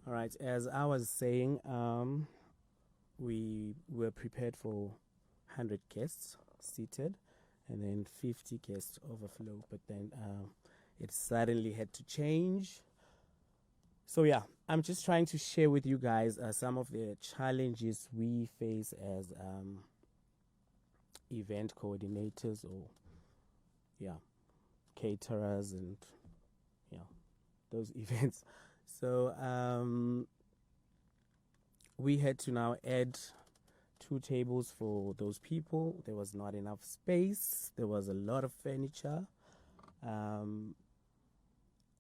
All right, as I was saying, we were prepared for 100 guests seated and then 50 guests overflow, but then it suddenly had to change. So, yeah, I'm just trying to share with you guys some of the challenges we face as event coordinators or, yeah, caterers and, yeah, those events. So, we had to now add two tables for those people. There was not enough space. There was a lot of furniture. Um,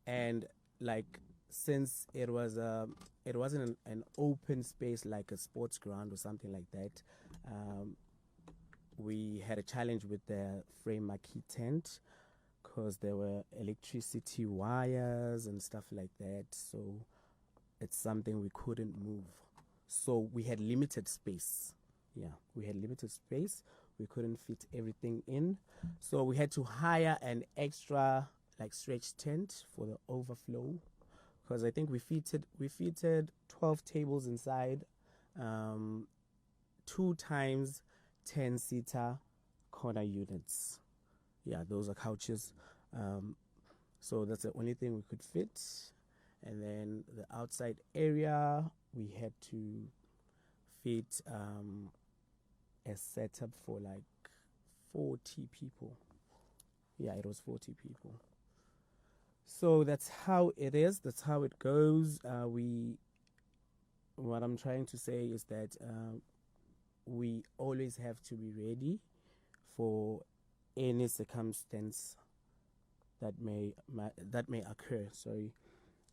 and like since it wasn't an open space like a sports ground or something like that, um, we had a challenge with the frame marquee tent because there were electricity wires and stuff like that. So it's something we couldn't move. So we had limited space. Yeah, we had limited space. We couldn't fit everything in. So we had to hire an extra like stretch tent for the overflow because I think we fitted 12 tables inside, um, two times 10-seater corner units. Yeah, those are couches. Um, so that's the only thing we could fit. And then the outside area, we had to fit a setup for like 40 people. Yeah, it was 40 people. So that's how it is. That's how it goes. What I'm trying to say is that we always have to be ready for any circumstance that may occur. Sorry.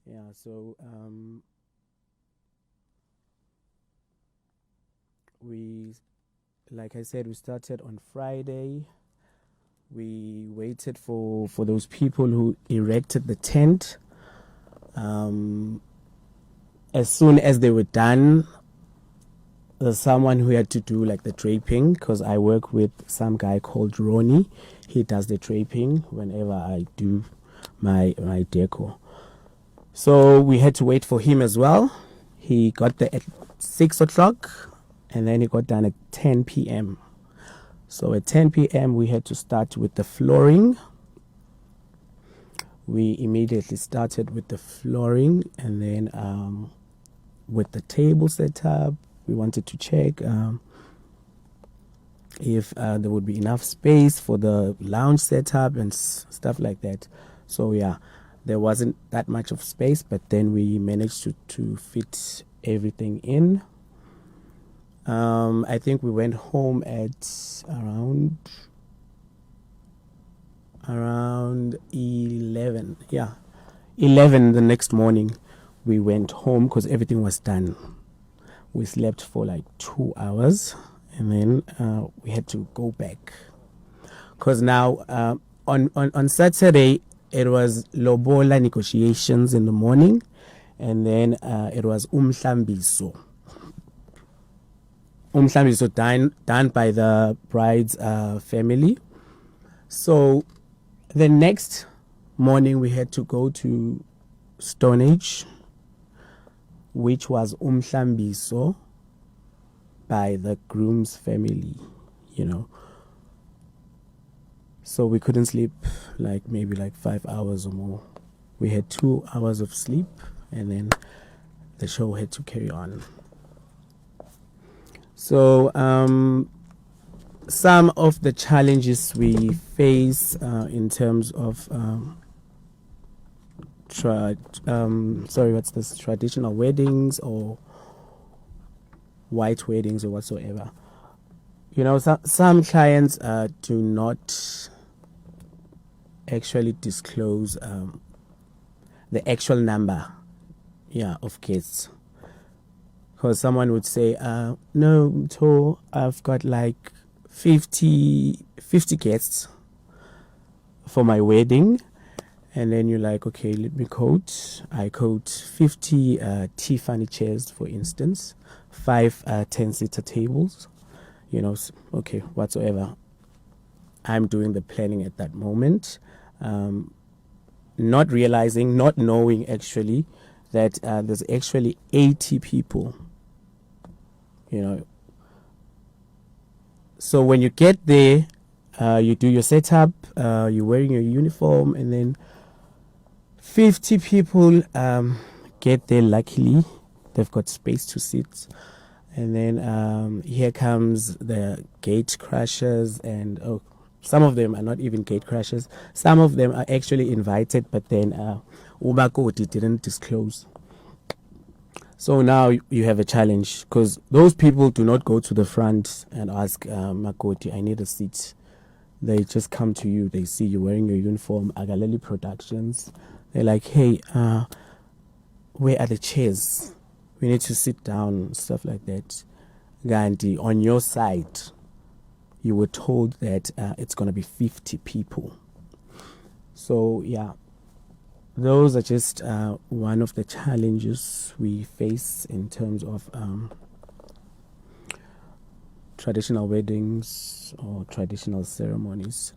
Yeah. So we, like I said, we started on Friday. We waited for those people who erected the tent. Um, as soon as they were done, there's someone who had to do like the draping because I work with some guy called Ronnie. He does the draping whenever I do my decor. So we had to wait for him as well. He got there at 6 o'clock and then he got done at 10 p.m. So at 10 p.m. we had to start with the flooring. We immediately started with the flooring and then with the table setup, we wanted to check if there would be enough space for the lounge setup and stuff like that. So yeah, there wasn't that much of space, but then we managed to fit everything in. I think we went home at around 11. Yeah, 11 the next morning. We went home because everything was done. We slept for like 2 hours and then we had to go back because now on Saturday it was lobola negotiations in the morning and then it was umhlambiso done by the bride's family. So the next morning we had to go to Stonehenge, which was umhlambiso by the groom's family, you know. So we couldn't sleep like maybe like 5 hours or more. We had 2 hours of sleep and then the show had to carry on. So some of the challenges we face in terms of what's this, traditional weddings or white weddings or whatsoever. You know, some clients do not actually disclose the actual number, yeah, of guests. Because someone would say, no, so I've got like 50 guests for my wedding. And then you're like, okay, let me quote. I quote 50 Tiffany chairs, for instance, 5 10-seater tables, you know, okay, whatsoever. I'm doing the planning at that moment, not knowing actually that there's actually 80 people, you know. So when you get there, you do your setup, you're wearing your uniform, and then 50 people get there. Luckily, they've got space to sit. And then here comes the gate crashers, and some of them are not even gate crashers. Some of them are actually invited, but then Ubakoti didn't disclose. So now you have a challenge, because those people do not go to the front and ask Makoti, I need a seat. They just come to you. They see you wearing your uniform, Akalali Productions. They're like, hey, where are the chairs? We need to sit down, stuff like that. Gandhi, on your side, you were told that it's going to be 50 people. So, yeah, those are just one of the challenges we face in terms of traditional weddings or traditional ceremonies.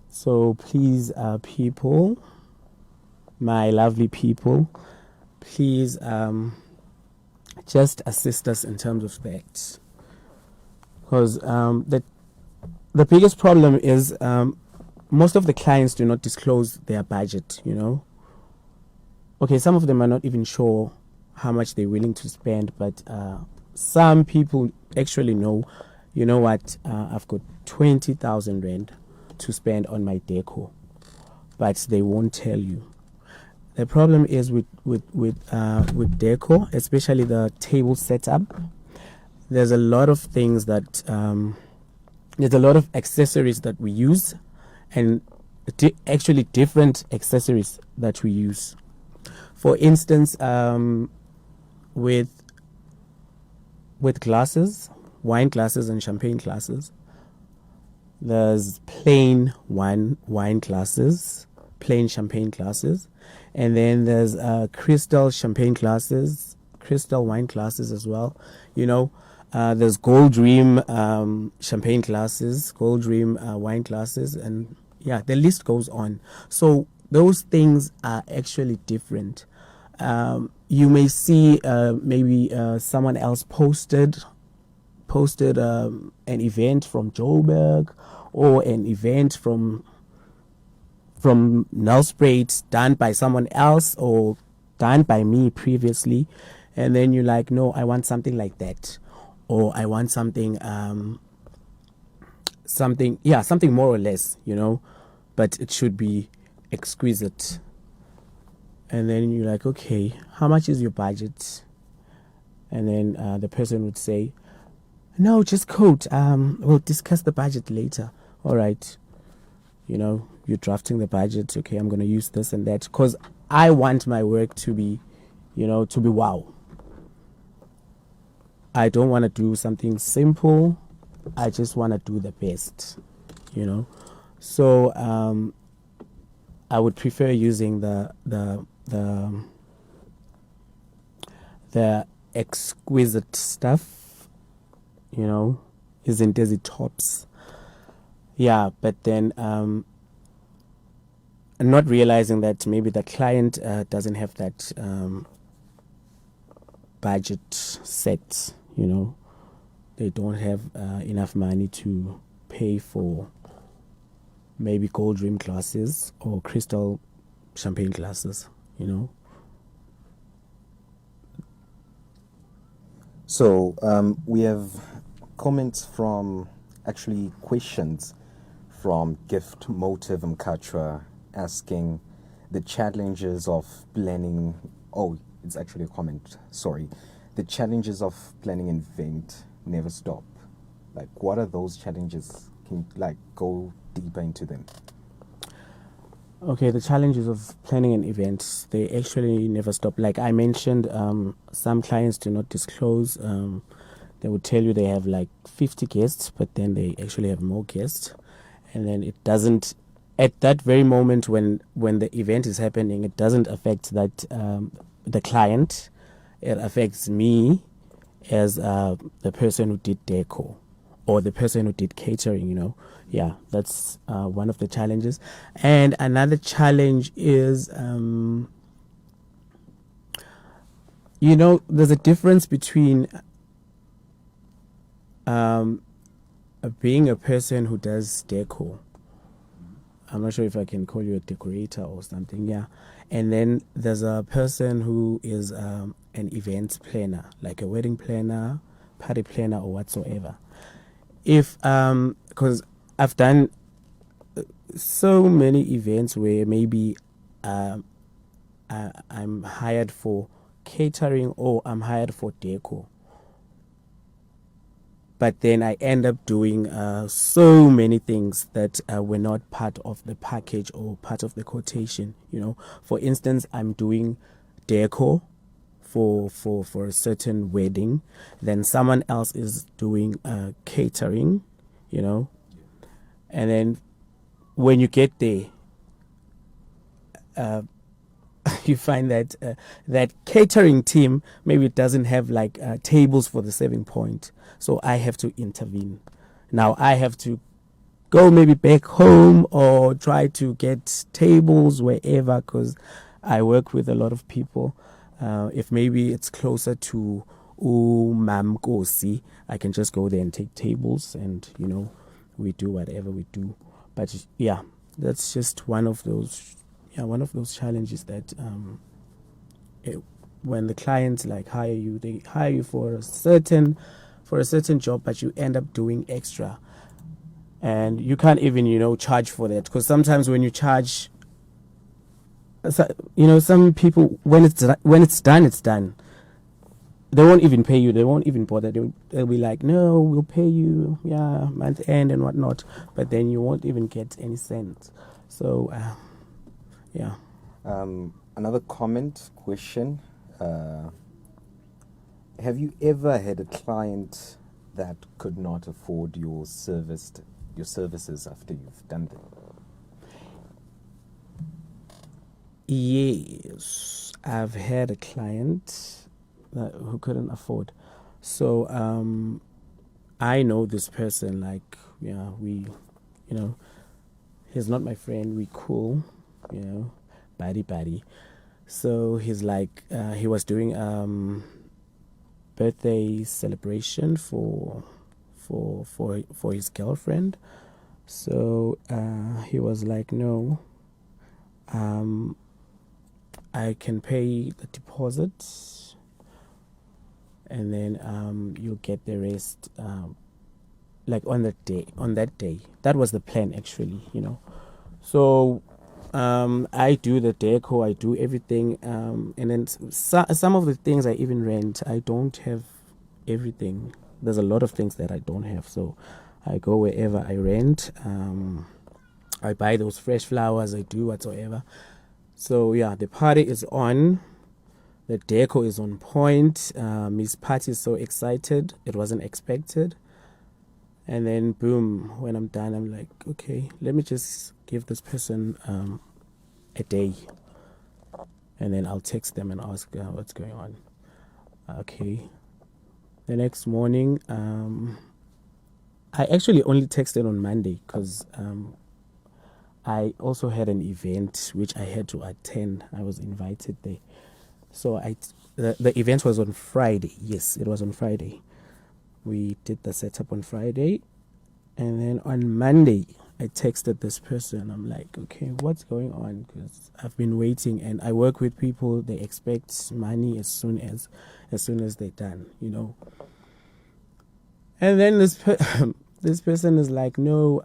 So please, people, my lovely people, please just assist us in terms of that. Because the biggest problem is most of the clients do not disclose their budget, you know. Okay, some of them are not even sure how much they're willing to spend, but some people actually know, you know what, I've got 20,000 rand to spend on my decor, but they won't tell you. The problem is with decor, especially the table setup. There's a lot of things that there's a lot of accessories that we use, and actually different accessories that we use. For instance, with glasses, wine glasses and champagne glasses, there's plain wine glasses, plain champagne glasses, and then there's crystal champagne glasses, crystal wine glasses as well. You know, there's gold rim champagne glasses, gold rim wine glasses, and yeah, the list goes on. So those things are actually different. You may see maybe someone else posted an event from Joburg, or an event from Nelspruit done by someone else or done by me previously, and then you're like, no, I want something like that, or I want something something more or less, you know, but it should be exquisite. And then you're like, okay, how much is your budget? And then the person would say, no, just quote. We'll discuss the budget later. All right. You know, you're drafting the budget. Okay, I'm going to use this and that, because I want my work to be, you know, to be wow. I don't want to do something simple. I just want to do the best, you know. So I would prefer using the exquisite stuff, you know, isn't as it tops. Yeah, but then not realizing that maybe the client doesn't have that budget set, you know. They don't have enough money to pay for maybe gold rim glasses or crystal champagne glasses, you know. So we have comments from, actually questions from Gift Motive Mkachwa, asking the challenges of planning. Oh, it's actually a comment, sorry. The challenges of planning an event never stop. Like, what are those challenges? Can you, like, go deeper into them? Okay, the challenges of planning an event, they actually never stop. Like I mentioned, some clients do not disclose. They would tell you they have like 50 guests, but then they actually have more guests. And then it doesn't, at that very moment when the event is happening, it doesn't affect that the client. It affects me as the person who did decor or the person who did catering, you know. Yeah, that's one of the challenges. And another challenge is You know, there's a difference between being a person who does decor. I'm not sure if I can call you a decorator or something, yeah. And then there's a person who is an events planner, like a wedding planner, party planner, or whatsoever. If because I've done so many events where maybe I'm hired for catering or I'm hired for decor, but then I end up doing so many things that were not part of the package or part of the quotation. You know, for instance, I'm doing decor for a certain wedding, then someone else is doing catering, you know, and then when you get there, you find that that catering team maybe doesn't have like tables for the serving point, so I have to intervene. Now I have to go maybe back home or try to get tables wherever, because I work with a lot of people. If maybe it's closer to Mthokozisi, I can just go there and take tables, and you know, we do whatever we do. But yeah, that's just one of those challenges that when the clients like hire you, they hire you for a certain job, but you end up doing extra, and you can't even, you know, charge for that, because sometimes when you charge, you know, some people, when it's done, it's done. They won't even pay you. They won't even bother. They'll be like, no, we'll pay you, yeah, month end and whatnot, but then you won't even get any cents. So yeah. Another question. Have you ever had a client that could not afford your services after you've done them? Yes, I've had a client who couldn't afford. So I know this person, like, yeah, we, you know, he's not my friend, we cool, you know, buddy. So he's like, he was doing birthday celebration for his girlfriend. So he was like, no, I can pay the deposit, and then you'll get the rest like on that day. That was the plan, actually, you know. So I do the deco, I do everything, and then some of the things I even rent. I don't have everything. There's a lot of things that I don't have, so I go wherever I rent. I buy those fresh flowers, I do whatsoever. So yeah, the party is on, the deco is on point. Miss Patty is so excited, it wasn't expected. And then boom, when I'm done, I'm like, okay, let me just give this person a day, and then I'll text them and ask what's going on. Okay. The next morning, I actually only texted on Monday because I also had an event which I had to attend. I was invited there. So the event was on Friday. Yes, it was on Friday. We did the setup on Friday. And then on Monday, I texted this person. I'm like, okay, what's going on? Because I've been waiting, and I work with people. They expect money as soon as they're done, you know. And then this person is like, no,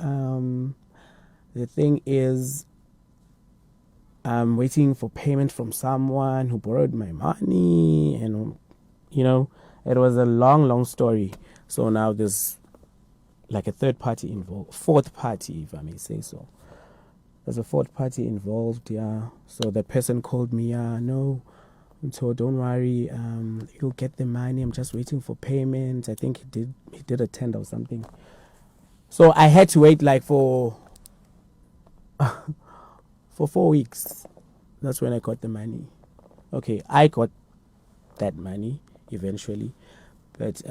the thing is, I'm waiting for payment from someone who borrowed my money, and you know, it was a long story. So now there's like a third party involved, fourth party, if I may say so. There's a fourth party involved, yeah. So the person called me, yeah, no, so don't worry, you'll get the money. I'm just waiting for payment. I think he did a tender or something. So I had to wait like for 4 weeks. That's when I got the money. Okay, I got that money eventually, but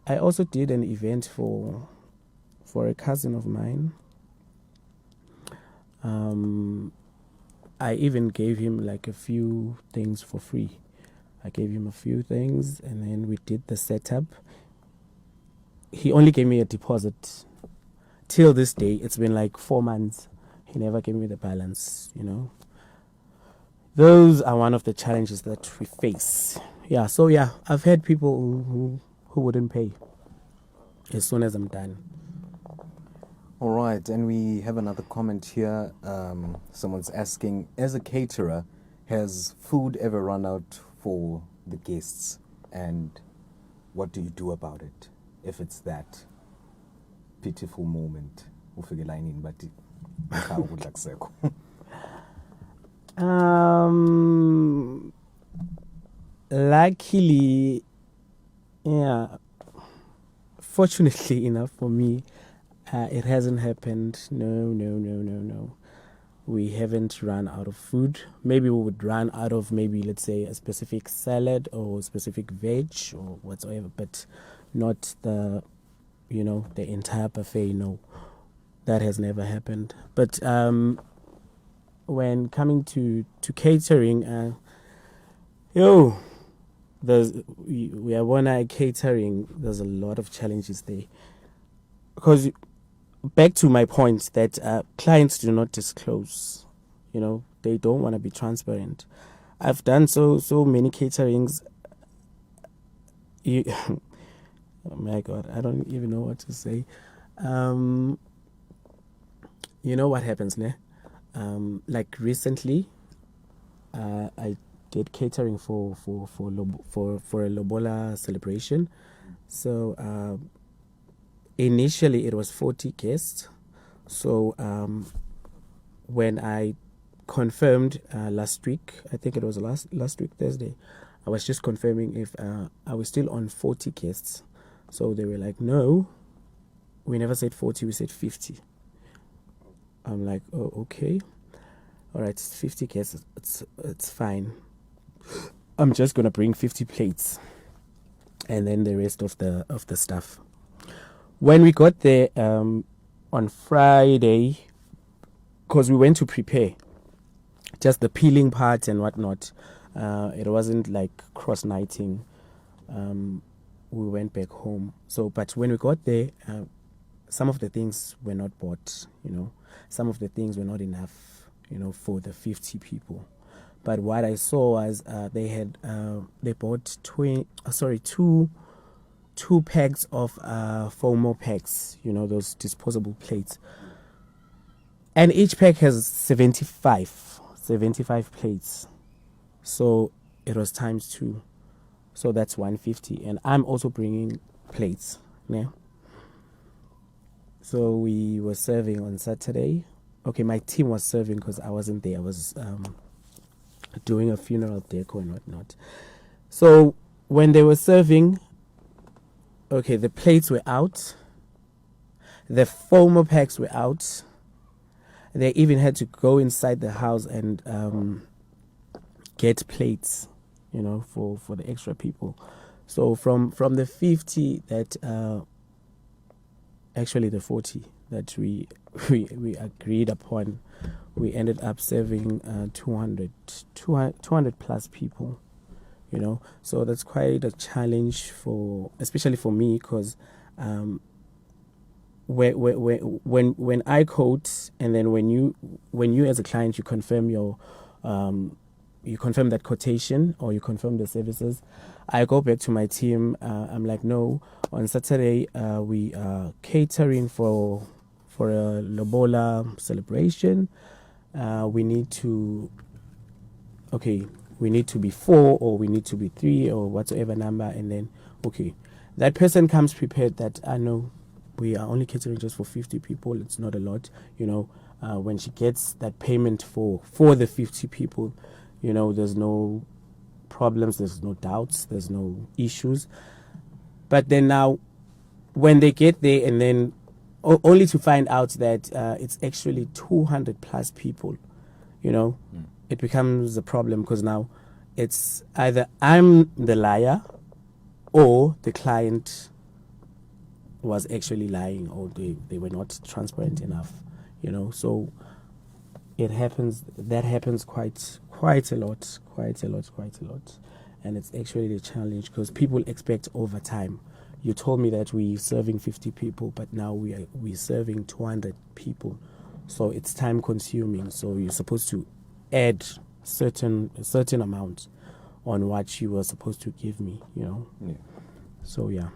I also did an event for a cousin of mine. I even gave him like a few things for free. I gave him a few things, and then we did the setup. He only gave me a deposit. Till this day, it's been like 4 months. He never gave me the balance, you know. Those are one of the challenges that we face. Yeah, so yeah, I've had people who wouldn't pay as soon as I'm done. All right, and we have another comment here. Someone's asking, as a caterer, has food ever run out for the guests? And what do you do about it if it's that pitiful moment? Luckily, yeah, fortunately enough for me, it hasn't happened. No. We haven't run out of food. Maybe we would run out of let's say a specific salad or specific veg or whatsoever, but not the entire buffet. No, that has never happened. But when coming to catering, we are one catering. There's a lot of challenges there, because back to my point that clients do not disclose. They don't want to be transparent. I've done so many caterings. Oh my God, I don't even know what to say. You know what happens, ne? Like recently, I did catering for a Lobola celebration. So initially it was 40 guests. So when I confirmed last week, I think it was last week Thursday, I was just confirming if I was still on 40 guests. So they were like, no, we never said 40, we said 50. I'm like, oh, okay. All right, 50 guests, it's fine. I'm just going to bring 50 plates and then the rest of the stuff. When we got there on Friday, because we went to prepare just the peeling part and whatnot, it wasn't like cross-nighting. We went back home. But when we got there, some of the things were not bought, some of the things were not enough, for the 50 people. But what I saw was they bought two packs of FOMO packs, those disposable plates. And each pack has 75 plates. So it was times 2. So that's 150. And I'm also bringing plates. Yeah. So we were serving on Saturday. Okay, my team was serving because I wasn't there. I was doing a funeral decor and whatnot. So when they were serving, okay, the plates were out. The FOMO packs were out. They even had to go inside the house and get plates, for the extra people. So from the 50 that actually the 40 that we agreed upon, we ended up serving 200 plus people, So that's quite a challenge especially for me, because when I quote, and then when you as a client, you confirm that quotation or you confirm the services, I go back to my team. I'm like, no, on Saturday we are catering for a Lobola celebration. We need to be 4 or we need to be 3 or whatsoever number, and then that person comes prepared that I know we are only catering just for 50 people. It's not a lot, when she gets that payment for the 50 people, there's no problems, there's no doubts, there's no issues. But then now when they get there, and then only to find out that it's actually 200 plus people, it becomes a problem, because now it's either I'm the liar or the client was actually lying, or they were not transparent enough, so that happens quite a lot. and it's actually a challenge because people expect overtime. You told me that we're serving 50 people, but now we're serving 200 people, so it's time consuming. So you're supposed to add a certain amount on what you were supposed to give me, you know. Yeah. So yeah.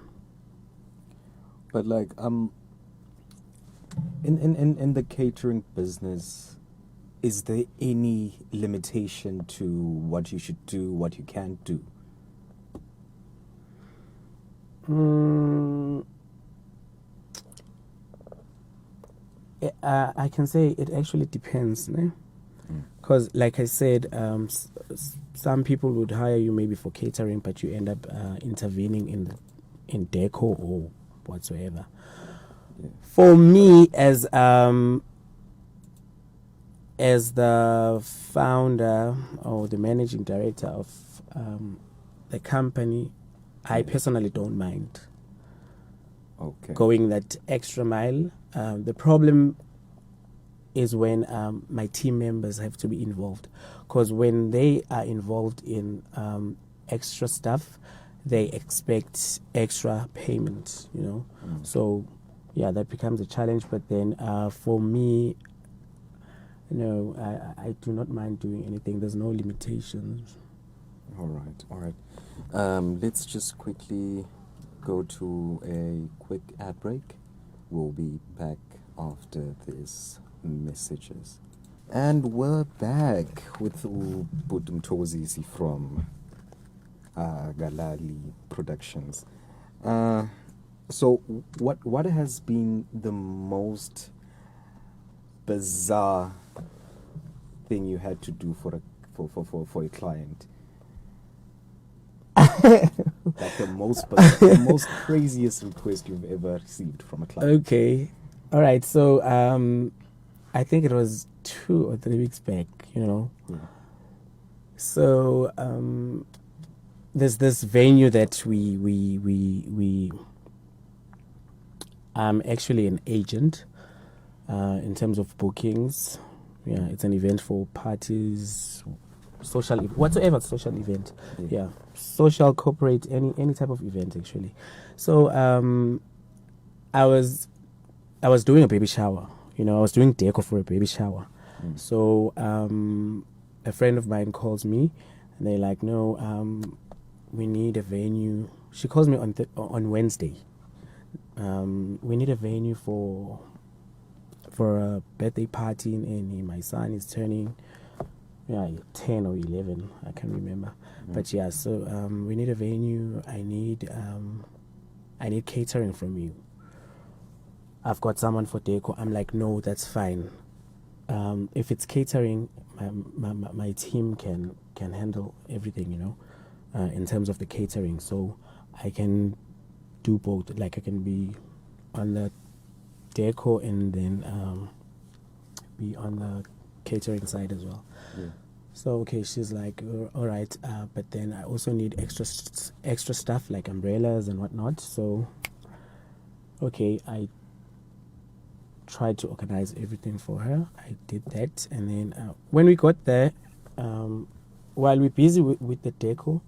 But like in the catering business, is there any limitation to what you should do, what you can't do? I can say it actually depends, because like I said, some people would hire you maybe for catering, but you end up intervening in decor or whatsoever. Yeah. For me, as the founder or the managing director of the company, I personally don't mind going that extra mile. The problem is when my team members have to be involved, because when they are involved in extra stuff, they expect extra payment, you know. So yeah, that becomes a challenge. But then for me, no, I do not mind doing anything. There's no limitations. All right. Let's just quickly go to a quick ad break. We'll be back after these messages. And we're back with Mthokozisi from Akalali Productions. So what has been the most bizarre thing you had to do for a client? Like the most craziest request you've ever received from a client. Okay, all right. So I think it was 2 or 3 weeks back, you know. Yeah. So there's this venue that I'm actually an agent in terms of bookings. Yeah, it's an event for parties, whatsoever social event. Yeah, social, corporate, any type of event actually. So I was doing a baby shower. You know, I was doing decor for a baby shower. So a friend of mine calls me, and they're like, "No, we need a venue." She calls me on Wednesday. We need a venue for a birthday party, and my son is turning 10 or 11. I can't remember. But yeah, so we need a venue. I need catering from you. I've got someone for decor. I'm like, no, that's fine. If it's catering, my team can handle everything, you know, in terms of the catering. So I can do both. Like I can be on the decor and then be on the catering side as well. Yeah. So okay, she's like, all right, but then I also need extra stuff like umbrellas and whatnot. So okay, I tried to organize everything for her. I did that, and then when we got there, while we're busy with the decor,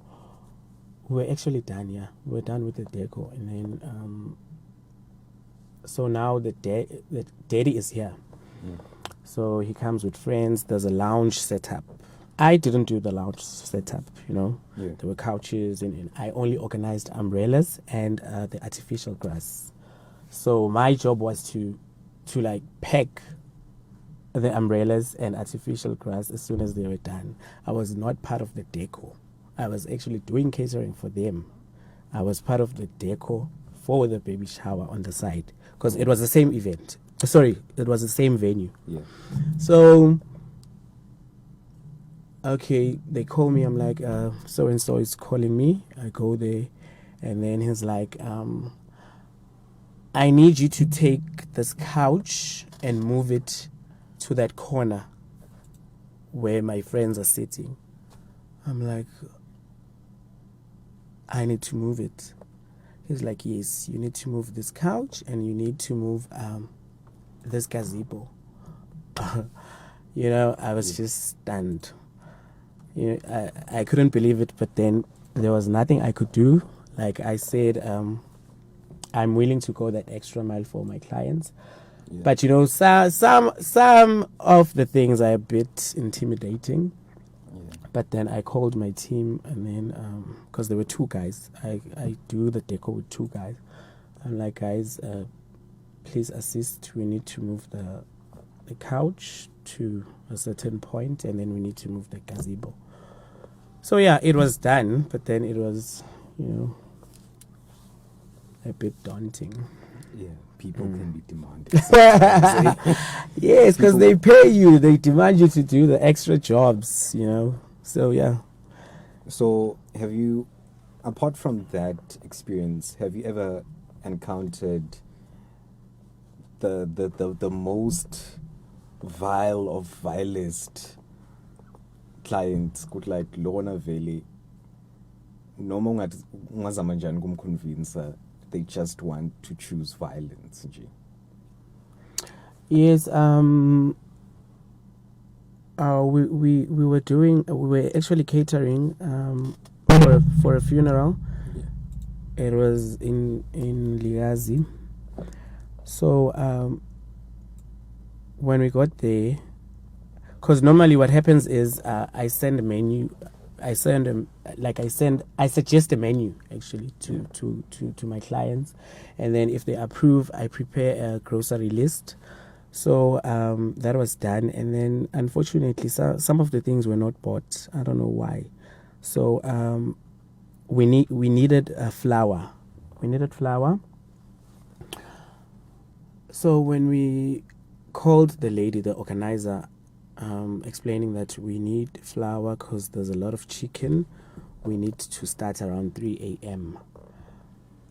we're actually done. Yeah, we're done with the decor, and then so now the daddy is here. So he comes with friends. There's a lounge setup. I didn't do the lounge setup, you know. Yeah. There were couches, and I only organized umbrellas and the artificial grass. So my job was to like pack the umbrellas and artificial grass as soon as they were done. I was not part of the decor. I was actually doing catering for them. I was part of the decor for the baby shower on the side, because it was the same event. Sorry, it was the same venue. Yeah. So, okay, they call me. I'm like, so and so is calling me. I go there, and then he's like, I need you to take this couch and move it to that corner where my friends are sitting. I'm like, I need to move it. He's like, yes, you need to move this couch and you need to move this gazebo. You know, I was just stunned. You know, I couldn't believe it, but then there was nothing I could do. Like I said, I'm willing to go that extra mile for my clients. Yeah. But you know, some of the things are a bit intimidating. Yeah. But then I called my team, and then because there were two guys, I do the decor with two guys. I'm like, guys, please assist. We need to move the couch to a certain point, and then we need to move the gazebo. So yeah, it was done, but then it was, you know, a bit daunting. Yeah, people can be demanding. Yes, because they pay you, they demand you to do the extra jobs, you know. So yeah. So have you, apart from that experience, have you ever encountered the most vile of vilest clients? Good, like Lorna Valley. Noma ungazama njani kumconvince, they just want to choose violence nje. Yes, we were actually catering for a funeral. Yeah. It was in Ligazi. So when we got there, because normally what happens is I send a menu. I suggest a menu actually to my clients, and then if they approve, I prepare a grocery list. So that was done, and then unfortunately some of the things were not bought. I don't know why. So we needed flour. We needed flour. So when we called the lady, the organizer, explaining that we need flour because there's a lot of chicken, we need to start around 3 a.m.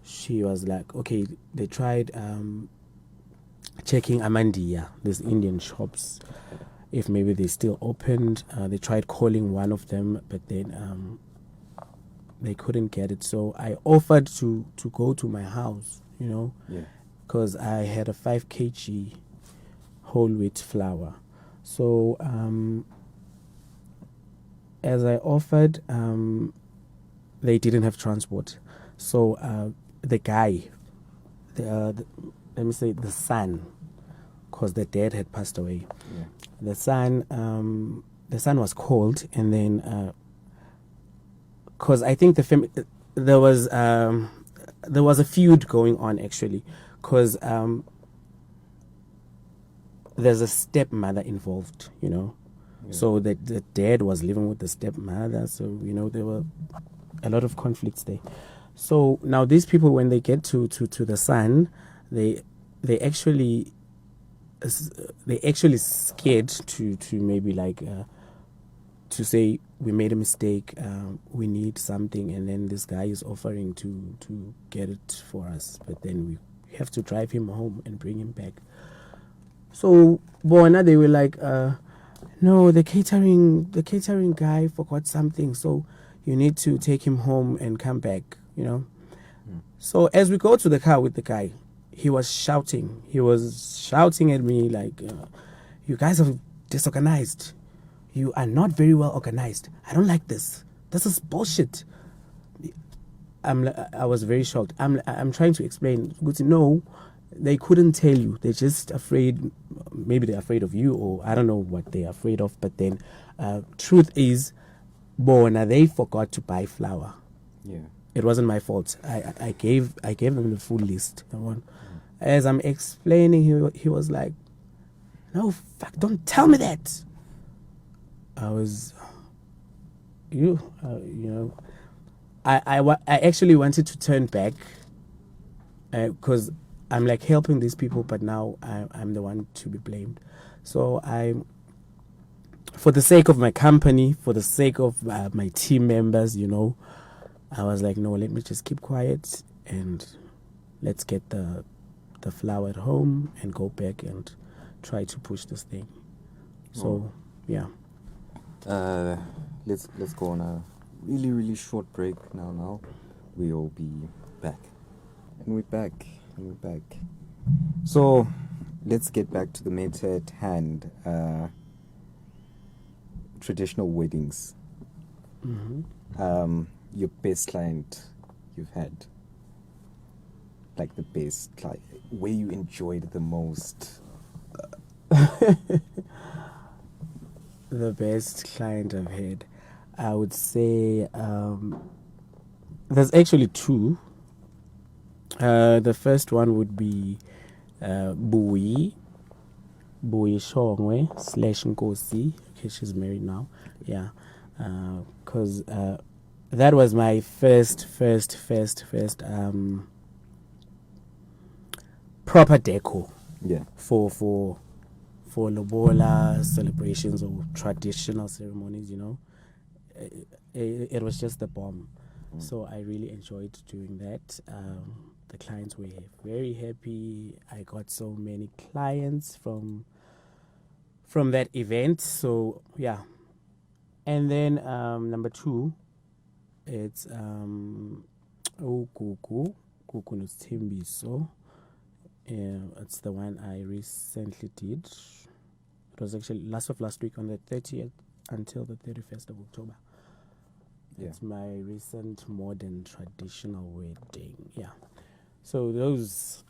She was like, okay. They tried checking Amandia, these Indian shops, if maybe they still opened. They tried calling one of them, but then they couldn't get it. So I offered to go to my house, you know, because I had a 5 kg whole wheat flour. So as I offered, they didn't have transport. So the guy, let me say the son, because the dad had passed away. Yeah. The son was called, and then because I think there was a feud going on actually, because there's a stepmother involved, you know. Yeah. So the dad was living with the stepmother, so you know there were a lot of conflicts there. So now these people, when they get to the son, they actually scared to maybe like to say we made a mistake, we need something, and then this guy is offering to get it for us, but then we have to drive him home and bring him back. So Bona, they were like, no, the catering guy forgot something, so you need to take him home and come back, you know. So as we go to the car with the guy, he was shouting at me like, you guys are disorganized, you are not very well organized, I don't like this is bullshit. I was very shocked. I'm trying to explain. No, they couldn't tell you. They're just afraid. Maybe they're afraid of you, or I don't know what they're afraid of. But then, truth is, Bona, they forgot to buy flour. Yeah, it wasn't my fault. I gave them the full list. As I'm explaining, he was like, "No, fuck! Don't tell me that." I was, you know. I actually wanted to turn back because I'm like helping these people, but now I'm the one to be blamed. So for the sake of my company, for the sake of my team members, you know, I was like, no, let me just keep quiet and let's get the flour at home and go back and try to push this thing. So yeah. Let's go on a really short break now. We'll be back. And we're back. So let's get back to the matter at hand. Traditional weddings. Mm-hmm. your best client you've had? Like the best client, where you enjoyed the most? The best client I've had, I would say there's actually two. The first one would be Bui Shongwe / Nkosi. Okay, she's married now. Yeah, because that was my first proper deco. Yeah. For lobola celebrations or traditional ceremonies, it was just the bomb. So I really enjoyed doing that. The clients were very happy. I got so many clients from that event. So yeah. And then number two, it's Kuku Nothembiso. It's the one I recently did. It was actually last week on the 30th until the 31st of October. Yeah. It's my recent modern traditional wedding. Yeah. So those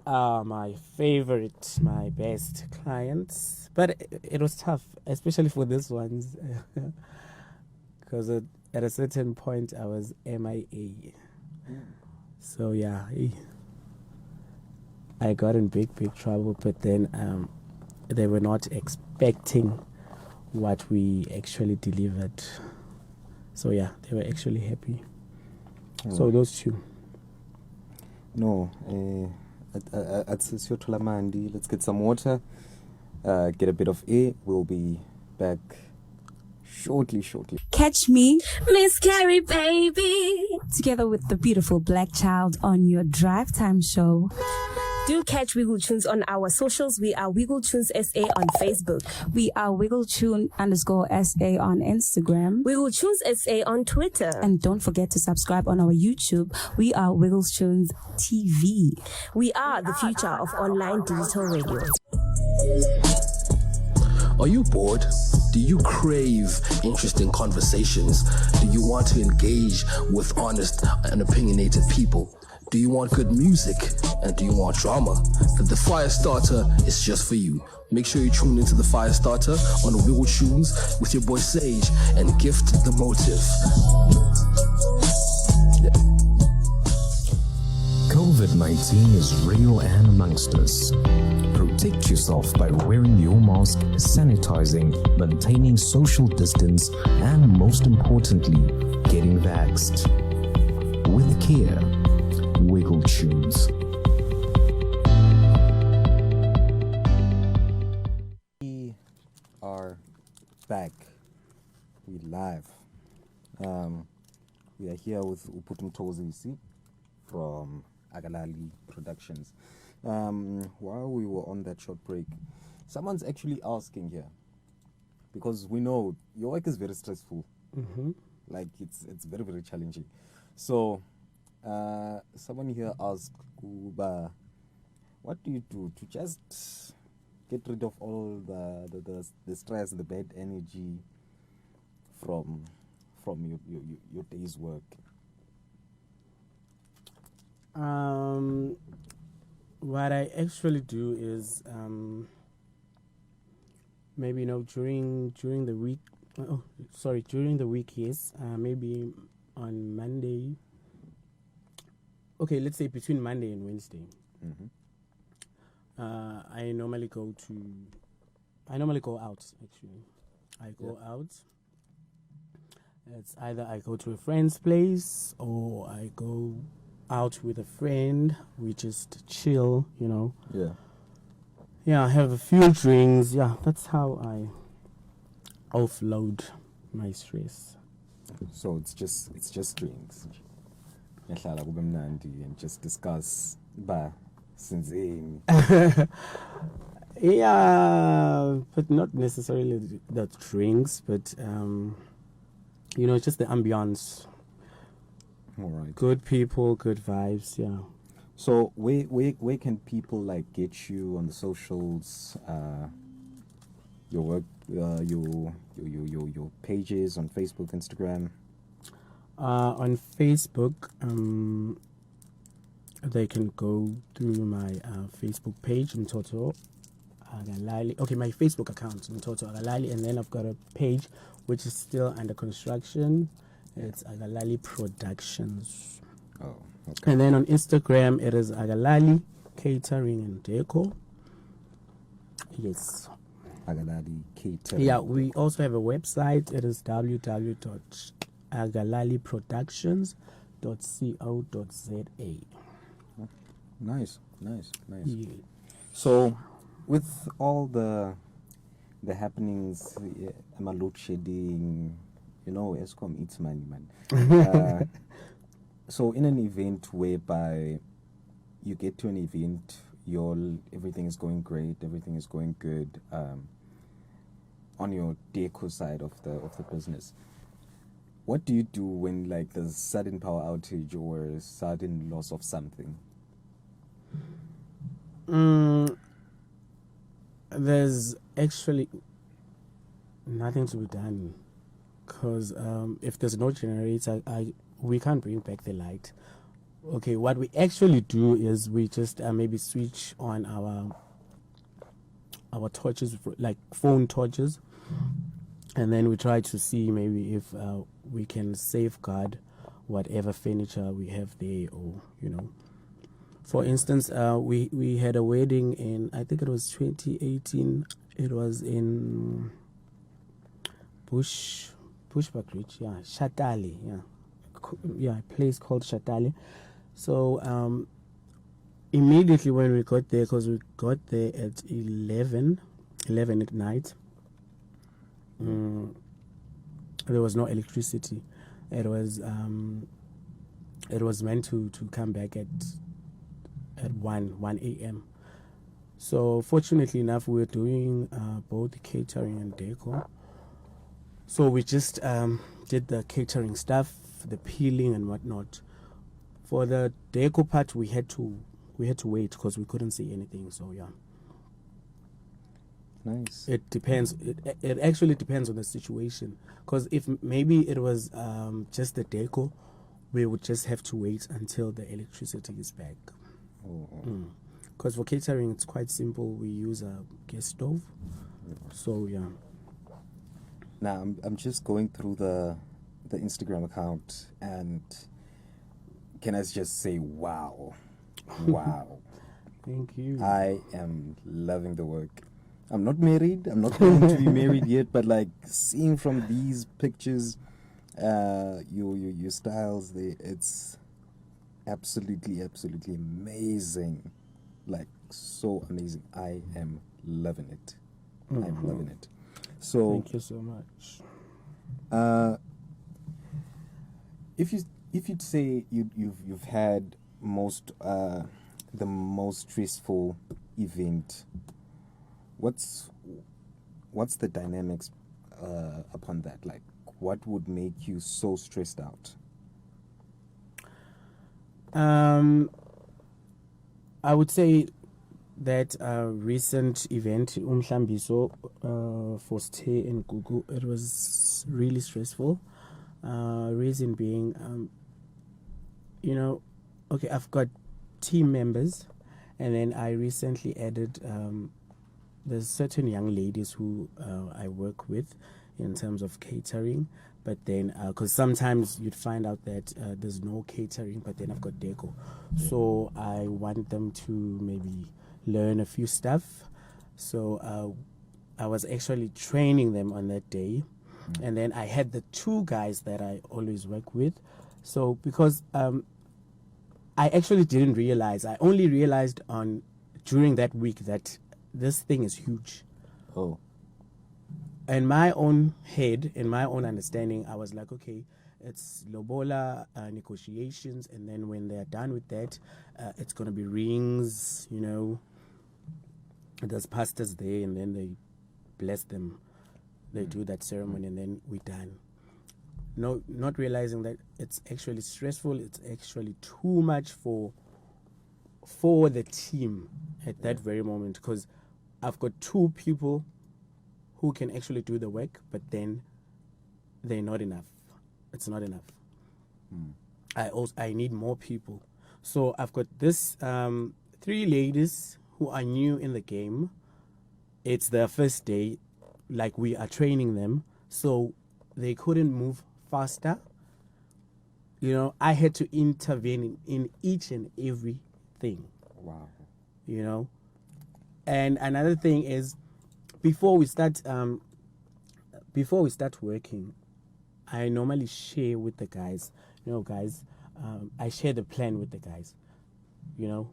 are my favorite, my best clients. But it was tough, especially for these ones. Because at a certain point I was MIA. So yeah, I got in big trouble, but then they were not expecting what we actually delivered. So yeah, they were actually happy. So those two. No, let's get some water, get a bit of air. We'll be back shortly. Catch me, Miss Carrie, baby, together with the beautiful black child on your drive time show. Do catch Wiggle Tunes on our socials. We are Wiggle Tunes SA on Facebook. We are WiggleTune_SA on Instagram. Wiggle Tunes SA on Twitter. And don't forget to subscribe on our YouTube. We are Wiggle Tunes TV. We are the future of online digital radio. Are you bored? Do you crave interesting conversations? Do you want to engage with honest and opinionated people? Do you want good music? And do you want drama? Then the Firestarter is just for you. Make sure you tune into the Firestarter on Wiggle Tunes with your boy Sage and gift the motive. COVID-19 is real and amongst us. Protect yourself by wearing your mask, sanitizing, maintaining social distance, and most importantly, getting vaxxed. With care, Wiggle Tunes. We are back. We live. We are here with Mthokozisi from Akalali Productions. While we were on that short break, someone's actually asking here, because we know your work is very stressful. Like it's very challenging. So someone here asked, Kuba, what do you do to just get rid of all the stress, the bad energy from your day's work? What I actually do is maybe during the week. During the week, yes. Maybe on Monday. Okay, let's say between Monday and Wednesday. I normally go out. Actually, I go out. It's either I go to a friend's place or I go out with a friend. We just chill, Yeah, I have a few drinks. Yeah, that's how I offload my stress. So it's just drinks. And just discuss Yeah, but not necessarily that drinks, but just the ambiance. All right. Good people, good vibes, yeah. So where can people get you on the socials? Your work, your pages on Facebook, Instagram. On Facebook, they can go through my Facebook page, Mthoto Akalali. Okay, my Facebook account, Mthoto Akalali, and then I've got a page which is still under construction. It's Akalali Productions. Oh, okay. And then on Instagram, it is Akalali Catering and Décor. Yes. Akalali Catering. Yeah, we also have a website. It is www.akalaliproductions.co.za. Nice. Yeah. So, with all the happenings, load shedding, Eskom eats money, man. So, in an event whereby you get to an event, everything is going great, everything is going good, on your deco side of the business, what do you do when like there's sudden power outage or sudden loss of something? There's actually nothing to be done because if there's no generator, we can't bring back the light. Okay, what we actually do is we just maybe switch on our torches, like phone torches, and then we try to see maybe if we can safeguard whatever furniture we have there, or for instance, we had a wedding in, I think it was 2018. It was in Bushbuckridge, Shatali, a place called Shatali. So immediately when we got there, because we got there at 11 at night, there was no electricity. It was meant to come back at 1 a.m. So fortunately enough, we were doing both catering and decor. So we just did the catering stuff, the peeling and whatnot. For the deco part, we had to wait because we couldn't see anything. So yeah. Nice. It depends. It actually depends on the situation. Because if maybe it was just the deco, we would just have to wait until the electricity is back. Because for catering, it's quite simple. We use a gas stove. So yeah. Now I'm just going through the Instagram account, and can I just say, wow. Thank you. I am loving the work. I'm not married. I'm not going to be married yet, but like seeing from these pictures, your styles, it's absolutely amazing. Like so amazing. I am loving it. I'm loving it. So thank you so much. If you'd say you've had the most stressful event, what's the dynamics upon that? Like, what would make you so stressed out? I would say that recent event, Umhlambiso, for stay in Gugu, it was really stressful. Reason being, okay, I've got team members, and then I recently added there's certain young ladies who I work with in terms of catering, but then because sometimes you'd find out that there's no catering, but then I've got deco, so I want them to maybe learn a few stuff. So I was actually training them on that day, and then I had the two guys that I always work with. So because I actually didn't realize, I only realized during that week that this thing is huge. Oh. In my own head, in my own understanding, I was like, okay, it's lobola negotiations, and then when they're done with that, it's going to be rings, there's pastors there, and then they bless them. They do that ceremony, and then we're done. No, not realizing that it's actually stressful. It's actually too much for the team at that very moment, because I've got two people who can actually do the work, but then they're not enough. It's not enough. I need more people. So I've got this 3 ladies who are new in the game. It's their first day, like we are training them, so they couldn't move faster. You know, I had to intervene in each and everything. Wow. You know, and another thing is, before we start working, I normally share with the guys. You know, guys, I share the plan with the guys. You know,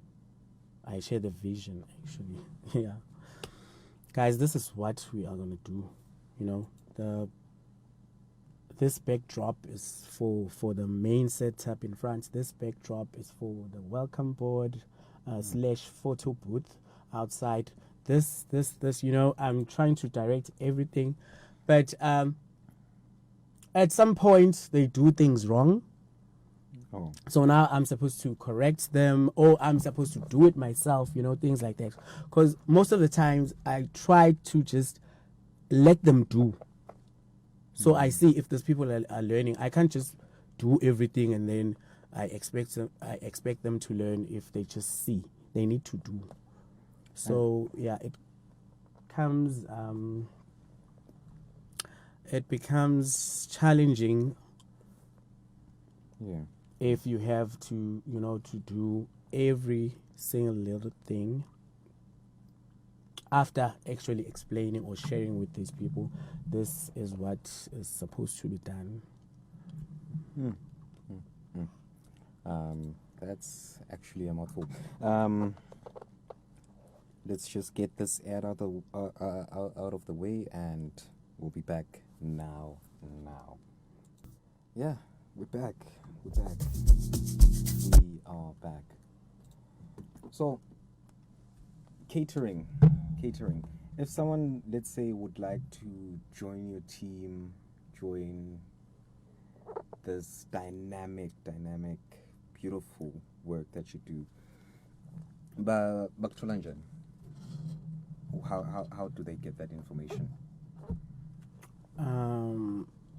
I share the vision actually. Yeah, guys, this is what we are gonna do. You know, this backdrop is for the main setup in front. This backdrop is for the welcome board / photo booth outside. This, you know, I'm trying to direct everything. But at some point, they do things wrong. Oh. So now I'm supposed to correct them, or I'm supposed to do it myself, you know, things like that. Because most of the times, I try to just let them do. So I see if these people are learning. I can't just do everything and then I expect them to learn if they just see. They need to do. So yeah, it becomes challenging. Yeah. If you have to, you know, to do every single little thing after actually explaining or sharing with these people, this is what is supposed to be done. That's actually a mouthful. Let's just get this out of the way, and we'll be back now. Yeah, we're back. We are back. So, catering. If someone, let's say, would like to join your team, join this dynamic, beautiful work that you do, but how do they get that information?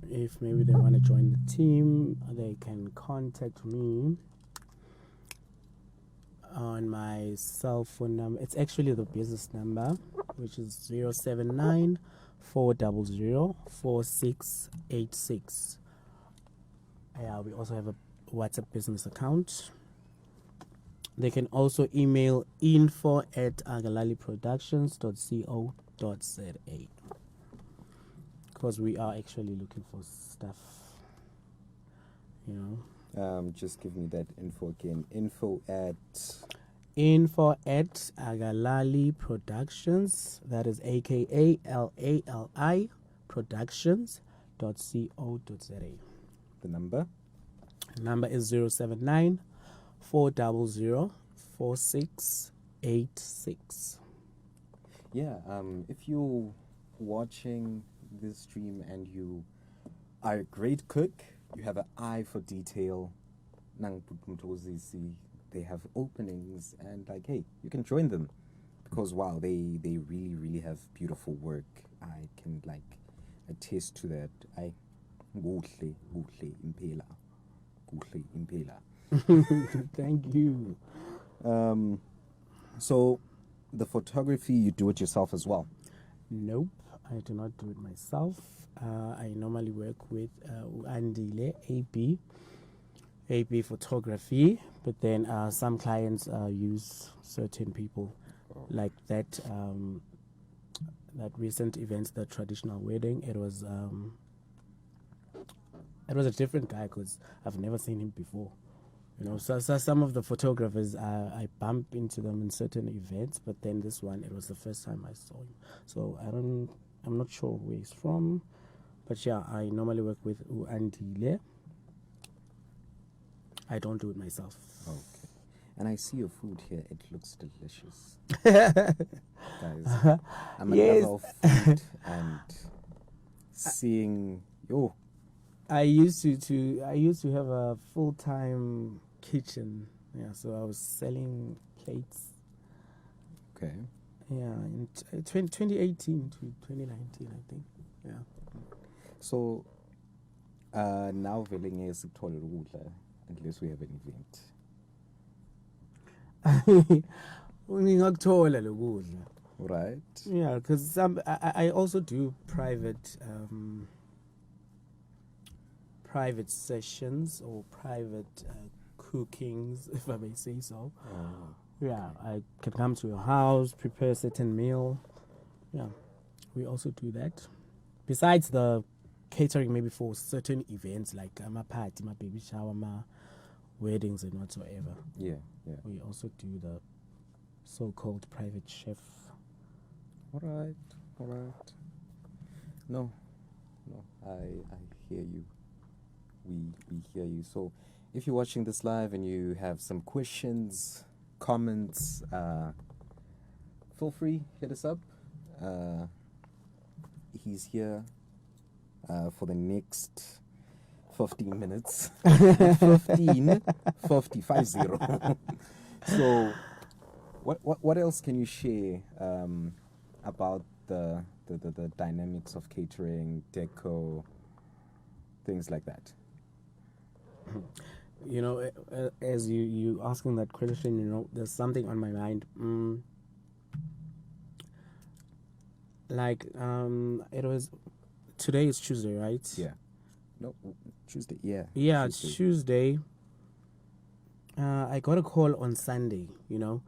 If maybe they want to join the team, they can contact me on my cell phone number. It's actually the business number, which is 079 400 4686. Yeah, we also have a WhatsApp business account. They can also email info@akalaliproductions.co.za, because we are actually looking for stuff, you know. Just give me that info again. Info at Akalali Productions. That is AKALALI Productions.co.za. the number. Number is 079 400 4686. Yeah, if you're watching this stream and you are a great cook, you have an eye for detail, Mthokozisi, they have openings, and like, hey, you can join them, because wow, they really have beautiful work. I can attest to that. Kuhle impela. Thank you. So the photography, you do it yourself as well? Nope, I do not do it myself. I normally work with Andile AB photography, but then some clients use certain people, like that recent event, the traditional wedding. It was a different guy, because I've never seen him before. You know, so some of the photographers, I bump into them in certain events, but then this one, it was the first time I saw him. So I'm not sure where he's from, but yeah, I normally work with Andile. I don't do it myself. Okay. And I see your food here. It looks delicious. Guys, I'm a Yes. lover of food, and seeing I used to have a full-time kitchen. Yeah, so I was selling plates. okay. Yeah, in 2018 to 2019, I think. Yeah. So now vele ngeke sikuthole ukudla unless we have an event. Ngingakuthola lokudla. Right. Yeah, because I also do private private sessions or private cookings, if I may say so. Oh. Yeah, I can come to your house, prepare a certain meal. Yeah, we also do that. Besides the catering, maybe for certain events like my party, my baby shower, my weddings, and whatsoever. Yeah, yeah. We also do the so-called private chef. All right, all right. No, I hear you. We hear you. So, if you're watching this live and you have some questions, comments, feel free, hit us up. He's here for the next 15 minutes. 50. So, what else can you share about the dynamics of catering, deco, things like that? You know, as you asking that question, you know, there's something on my mind. It was, today is Tuesday, right? Yeah. No, Tuesday. Yeah. Yeah, Tuesday. I got a call on Sunday, you know,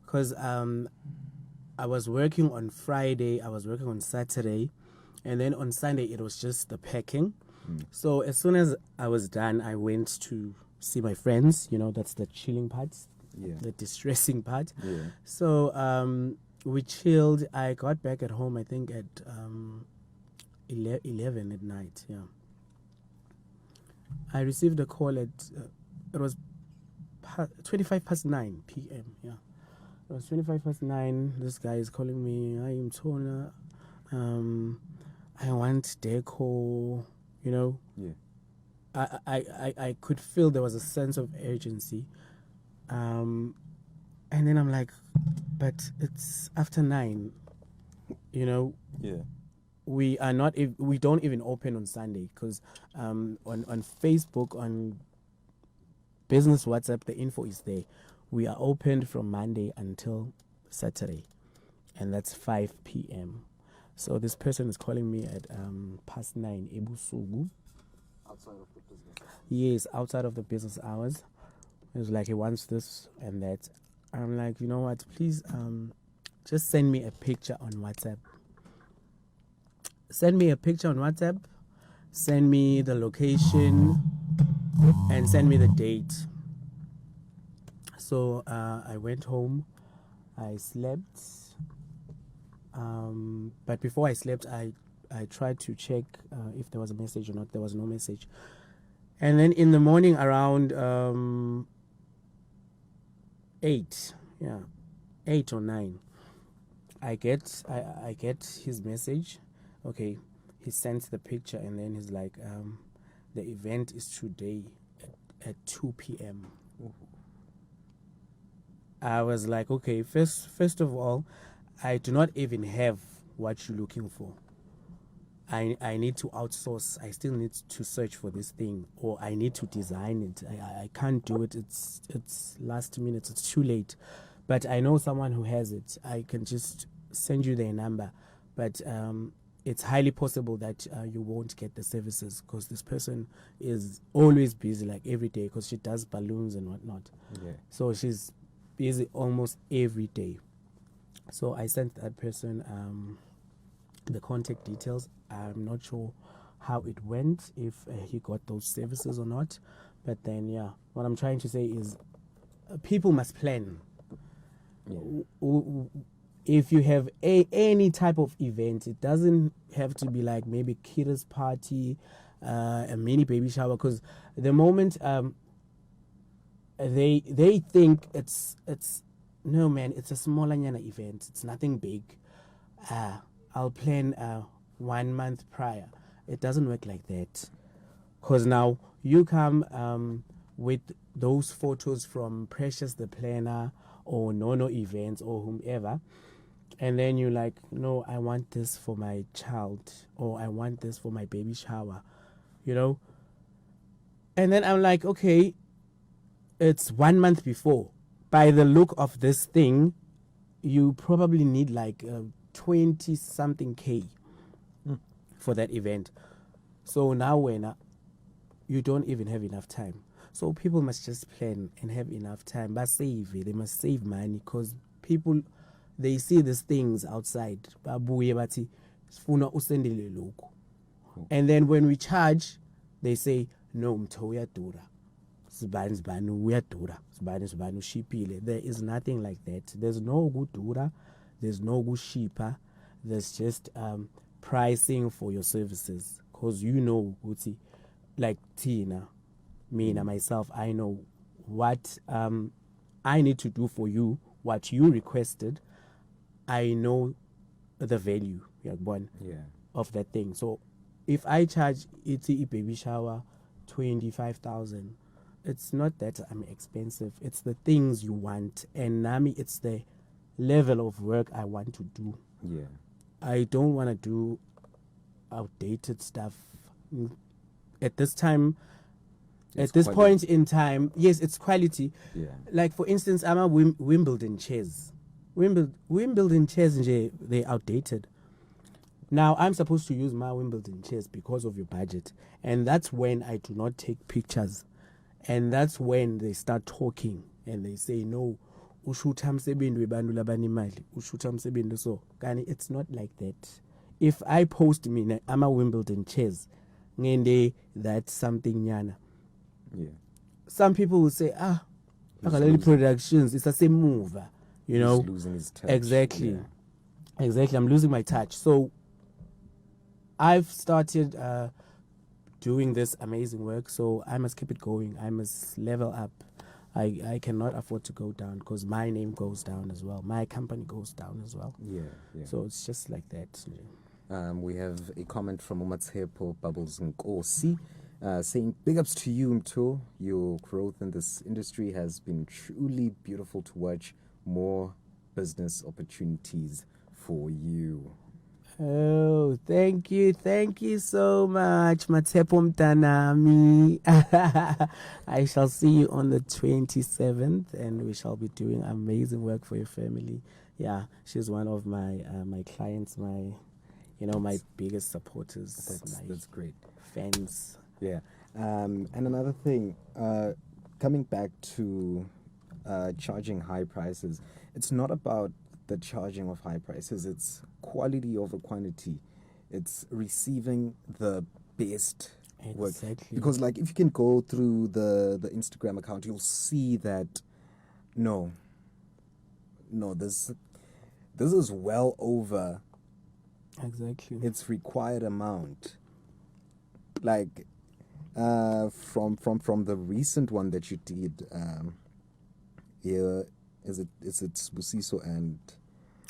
because I was working on Friday, I was working on Saturday, and then on Sunday it was just the packing. So as soon as I was done, I went to see my friends. You know, that's the chilling part, the distressing part. Yeah. So we chilled. I got back at home, I think, at 11 at night. Yeah. I received a call at, it was 9 p.m. Yeah. It was 9. This guy is calling me. I am Tona. I want deco. You know. Yeah. I could feel there was a sense of urgency. And then I'm like, but it's after 9. You know. Yeah. We are not. We don't even open on Sunday because on Facebook, on business WhatsApp, the info is there. We are opened from Monday until Saturday, and that's 5 p.m. So this person is calling me at past 9 ebusuku. Outside of the business. Yes, outside of the business hours. He was like, he wants this and that. I'm like, you know what? Please, just send me a picture on WhatsApp. Send me a picture on WhatsApp. Send me the location, and send me the date. So I went home. I slept. But before I slept, I tried to check if there was a message or not. There was no message. And then in the morning around 8, 8 or 9, I get his message. Okay, he sends the picture, and then he's like, the event is today at 2 p.m. I was like, okay, first of all, I do not even have what you're looking for. I need to outsource. I still need to search for this thing, or I need to design it. I can't do it. It's last minute. It's too late. But I know someone who has it. I can just send you their number. But it's highly possible that you won't get the services because this person is always busy, like every day, because she does balloons and whatnot. Yeah. So she's busy almost every day. So I sent that person the contact details. I'm not sure how it went, if he got those services or not. But then, yeah, what I'm trying to say is people must plan. Yeah. If you have any type of event, it doesn't have to be like maybe kiddos party, a mini baby shower, because the moment they think it's no, man, it's a small event, it's nothing big. I'll plan 1 month prior. It doesn't work like that, because now you come with those photos from Precious the planner or Nono events or whomever, and then you're like, no, I want this for my child, or I want this for my baby shower, you know. And then I'm like, okay, it's 1 month before. By the look of this thing, you probably need like 20 something K for that event. So now when you don't even have enough time. So people must just plan and have enough time. But they must save money, because people, they see these things outside. Babuye bathi, "Sifuna usendele lokhu." And then when we charge, they say, "No, mtho uyadura. Sibani uyadura. Sibani ushipile." There is nothing like that. There's no gudura. There's no gushipa. There's just pricing for your services. Because you know, like Tina, myself, I know what I need to do for you, what you requested. I know the value of that thing. So if I charge a baby shower 25,000, it's not that I'm expensive. It's the things you want. And Nami, it's the level of work I want to do. Yeah. I don't want to do outdated stuff. At this time, at this point in time, yes, it's quality. Yeah. Like, for instance, I'm a Wimbledon chairs. Wimbledon chairs, they're outdated. Now, I'm supposed to use my Wimbledon chairs because of your budget. And that's when I do not take pictures. And that's when they start talking. And they say, no, ushuta msebenzi webantu labanimali. Ushuta msebenzi so. Kani, it's not like that. If I post I'm a Wimbledon chairs, ngende, that's something nyana. Yeah. Some people will say, Akalali Productions, it's the same mover. You know? He's losing his touch. Exactly. Yeah. Exactly. I'm losing my touch. So I've started doing this amazing work, so I must keep it going. I must level up. I cannot afford to go down, because my name goes down as well. My company goes down as well. Yeah, yeah. So it's just like that. We have a comment from Mthokozisi Bubbles Nkosi saying, "Big ups to you, Mtho. Your growth in this industry has been truly beautiful to watch. More business opportunities for you." Oh, thank you so much, Matepo Mtanami. I shall see you on the 27th, and we shall be doing amazing work for your family. Yeah, she's one of my my clients, my biggest supporters. That's great. Fans. Yeah. And another thing, coming back to charging high prices, it's not about the charging of high prices, it's quality over quantity. It's receiving the best work. Because like, if you can go through the Instagram account, you'll see that this is well over its required amount. Like from the recent one that you did, is it Busiso and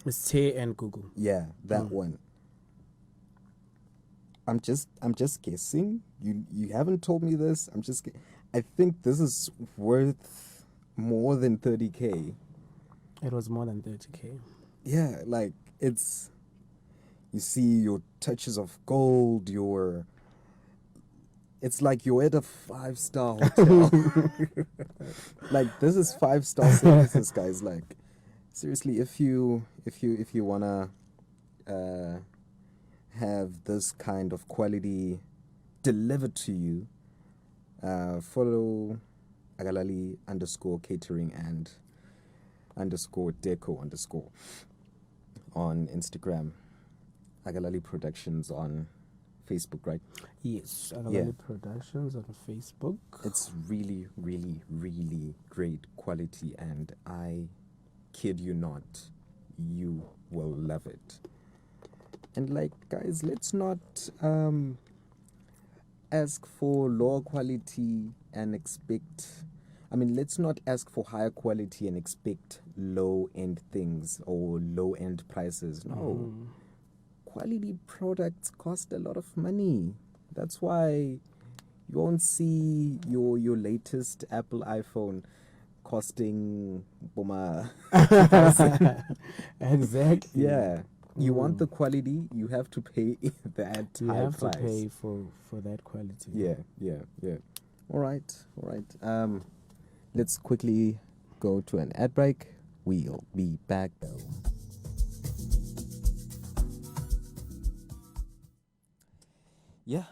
it's Te and Google. Yeah, that one. I'm just guessing. You haven't told me this. I think this is worth more than 30K. It was more than 30K. Yeah, like it's, you see your touches of gold, it's like you're at a 5-star hotel. Like, this is 5-star services, guys. Like, seriously, if you wanna have this kind of quality delivered to you, follow Akalali _catering and _décor_ on Instagram, Akalali Productions on Facebook, right? Yes, Akalali Productions on Facebook. It's really, really, really great quality, and I kid you not, you will love it. And like, guys, let's not ask for lower quality and let's not ask for higher quality and expect low-end things or low-end prices. No. Quality products cost a lot of money. That's why you won't see your latest Apple iPhone costing Boma. Exactly. Yeah. You want the quality, you have to pay that you high have price. to pay for that quality. Yeah. All right. let's quickly go to an ad break. We'll be back though. Yeah,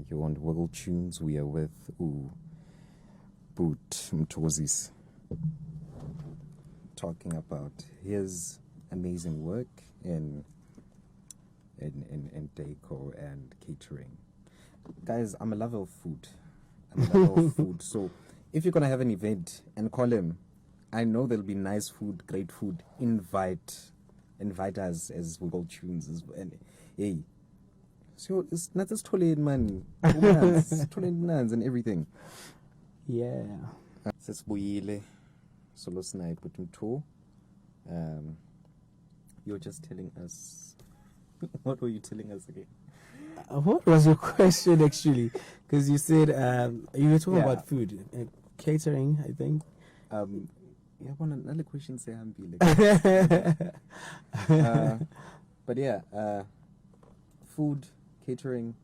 you're on Wiggle Tunes. We are with Mthokozisi, talking about his amazing work in decor and catering. Guys, I'm a lover of food. So if you're gonna have an event and call him, I know there'll be nice food, great food. Invite us as Wiggle Tunes, and hey. So it's not just toilet man, toilet and everything. Yeah. Sesibuyile solo snipe with Mtho. You're just telling us. What were you telling us again? What was your question actually? Because you said you were talking about food, catering, I think. Yeah, one another question say but yeah, food, catering.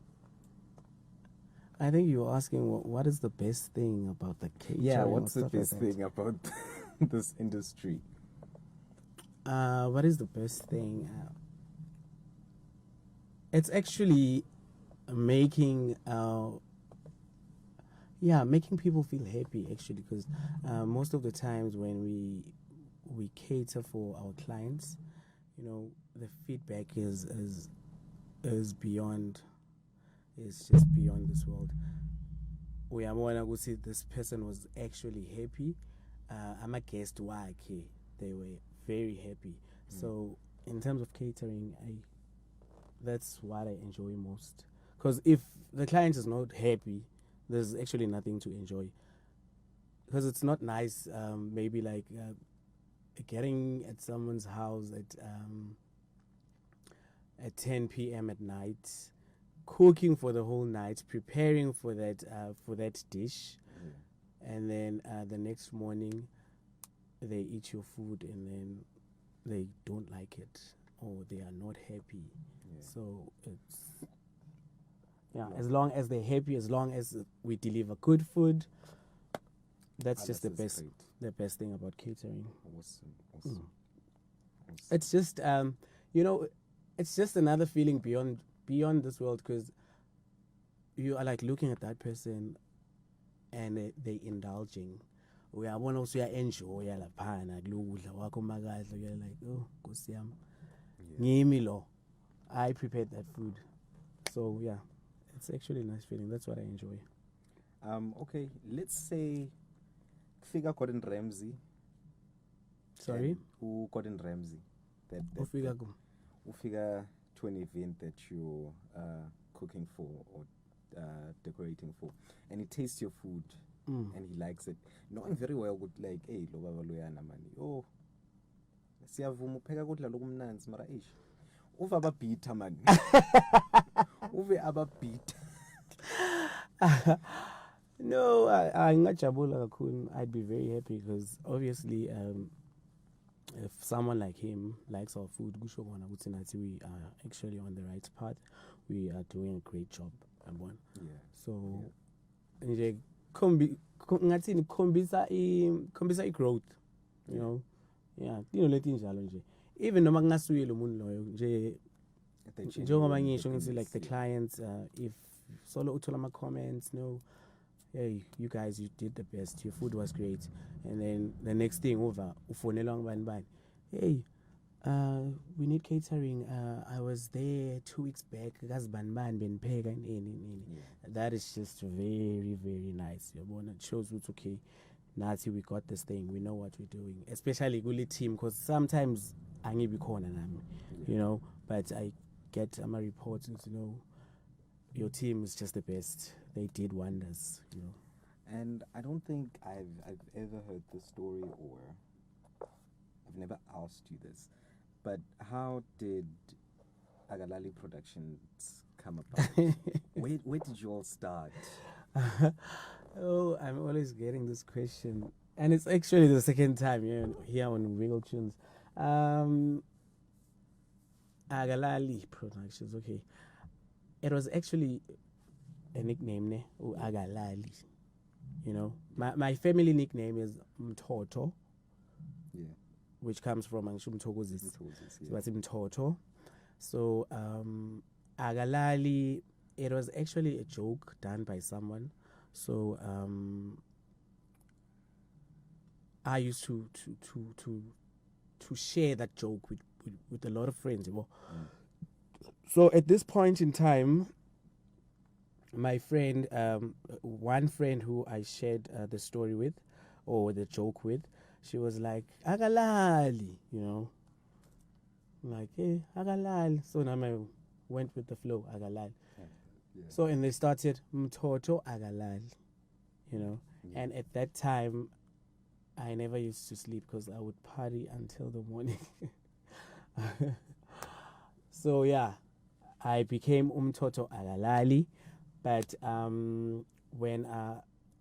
I think you were asking what is the best thing about the catering. Yeah, what's the stuff best like that. thing about this industry? What is the best thing? It's actually making making people feel happy actually, because most of the times when we cater for our clients, you know, the feedback is beyond, it's just beyond this world. We are more to see this person was actually happy. I'm a guest why they were very happy. So in terms of catering, that's what I enjoy most. Because if the client is not happy, there's actually nothing to enjoy. Because it's not nice, maybe like getting at someone's house at 10 p.m. at night, cooking for the whole night, preparing for that dish, and then the next morning they eat your food and then they don't like it or they are not happy. So it's as long as they're happy, as long as we deliver good food, that's just the best thing about catering. Awesome. It's just it's just another feeling beyond this world, because you are like looking at that person and they indulging. Uyabona ukuthi uya-enjoya laphana kulokudla kwakho makadla, you're like, oh Nkosi yami, ngimi lo, I prepared that food. So yeah, it's actually a nice feeling. That's what I enjoy. Okay, let's say Figa Gordon Ramsay. Sorry? Who Gordon Ramsay? Ufiga to an event that you're cooking for or decorating for, and he tastes your food and he likes it, knowing very well good like, hey, lo baba loyana mani, oh siyavuma upheka kudla lokumnanzi mara ish uve ababhitha mani. Uve ababhitha. No, ngingajabula kakhulu. I'd be very happy because obviously if someone like him likes our food, kusho kona ukuthi nathi we are actually on the right path. We are doing a great job. So nje ngathini khombisa growth, you know. Leti njalo nje, even noma kungasuyile umuntu loyo nje, njengoba ngisho ngithi like the clients, if solo uthola ama comments, no, hey, you guys, you did the best, your food was great, and then the next thing over ufonelwa ngubani bani, hey, we need catering, I was there 2 weeks back, kazi bani bani benipheka nini. That is just very, very nice. It shows it's okay, nathi we got this thing, we know what we're doing, especially kuli team, because sometimes angibi khona nami, you know, but I get my reports, you know, your team is just the best, they did wonders, you know. And I don't think I've ever heard the story, or I've never asked you this, but how did Akalali Productions come about? Where did you all start? Oh, I'm always getting this question, and it's actually the second time here on Wiggle Tunes. Akalali Productions, okay. It was actually a nickname, Akalali. You know, my family nickname is Mthoto, Yeah. which comes from Mthokozisi. Mthokozisi, So that's Mthoto. So Akalali, it was actually a joke done by someone. So I used to share that joke with a lot of friends. You know? So at this point in time, my friend, one friend who I shared the story with, or the joke with, she was like, Akalali, you know. I'm like, hey, Akalali. So now I went with the flow, Akalali. Yeah. So, and they started Mthoto Akalali, you know. Yeah. And at that time, I never used to sleep because I would party until the morning. So, yeah, I became Mthoto Akalali. But when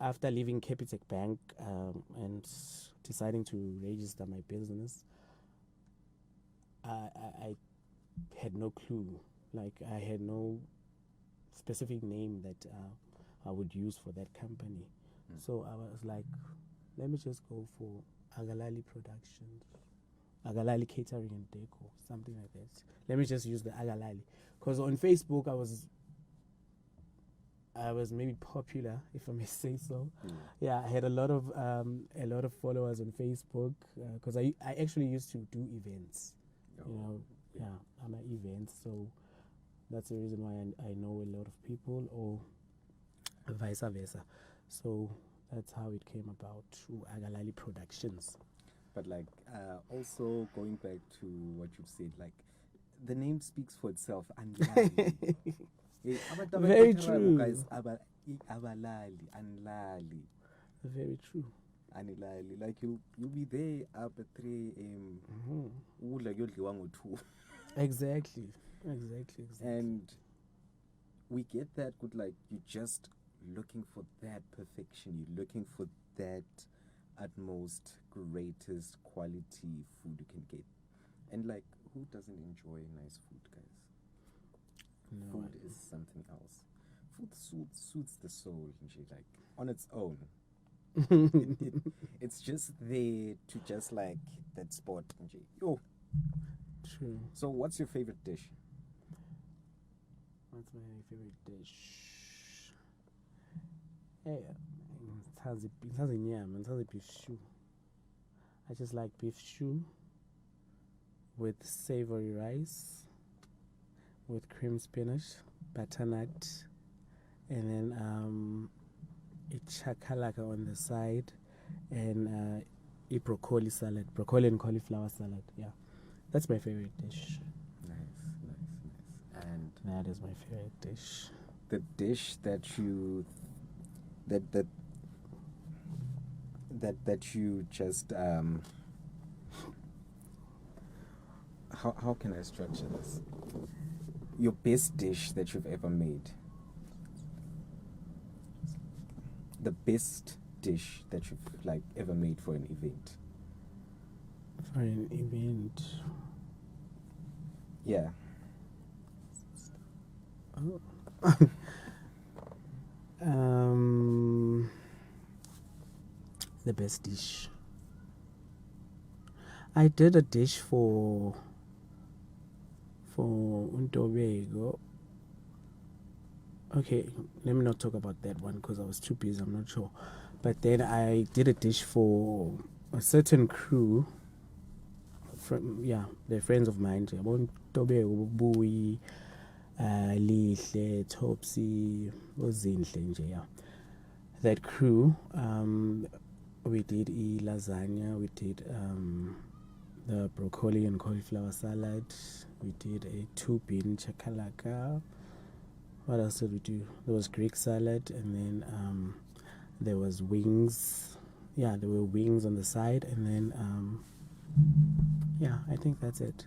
after leaving Capitec Bank and deciding to register my business, I had no clue. Like, I had no specific name that I would use for that company. So I was like, let me just go for Akalali Productions, Akalali Catering and Décor, something like that. Let me just use the Akalali. Because on Facebook, I was maybe popular, if I may say so. Yeah, I had a lot of followers on Facebook because I actually used to do events. You know, yeah, I'm an event, so that's the reason why I know a lot of people, or vice versa. So that's how it came about to Akalali Productions. But like, also going back to what you've said, like, the name speaks for itself. Anlali. Very true. Guys, abalali, anlali. Very true. Anilali. Like, you'll be there up at 3 a.m. Like you're 2. Exactly. And we get that good, like, you're just looking for that perfection. You're looking for that utmost, greatest quality food you can get. And like, who doesn't enjoy nice food, guys? No, Food is something else. Food suits the soul, like, on its own. It's just there to just like that spot. Yo. True. So what's your favorite dish? What's my favorite dish? Hey, it has a yam, it has a beef stew. I just like beef stew with savory rice, with cream spinach, butternut, and then a chakalaka on the side, and a broccoli salad, broccoli and cauliflower salad. Yeah, that's my favorite dish. Nice. And that is my favorite dish. The dish that you that you just how can I structure this? Your best dish that you've ever made. The best dish that you've like ever made for an event. For an event. Yeah. The best dish. I did a dish for Untobego. Okay, let me not talk about that one because I was too busy, I'm not sure. But then I did a dish for a certain crew. They're friends of mine. Untobego, Bui, Lihle, Topsy, Ozinhle nje, yeah. That crew, we did lasagna, we did the broccoli and cauliflower salad, we did a 2-bean chakalaka. What else did we do? There was Greek salad, and then there was wings. Yeah, there were wings on the side, and then I think that's it.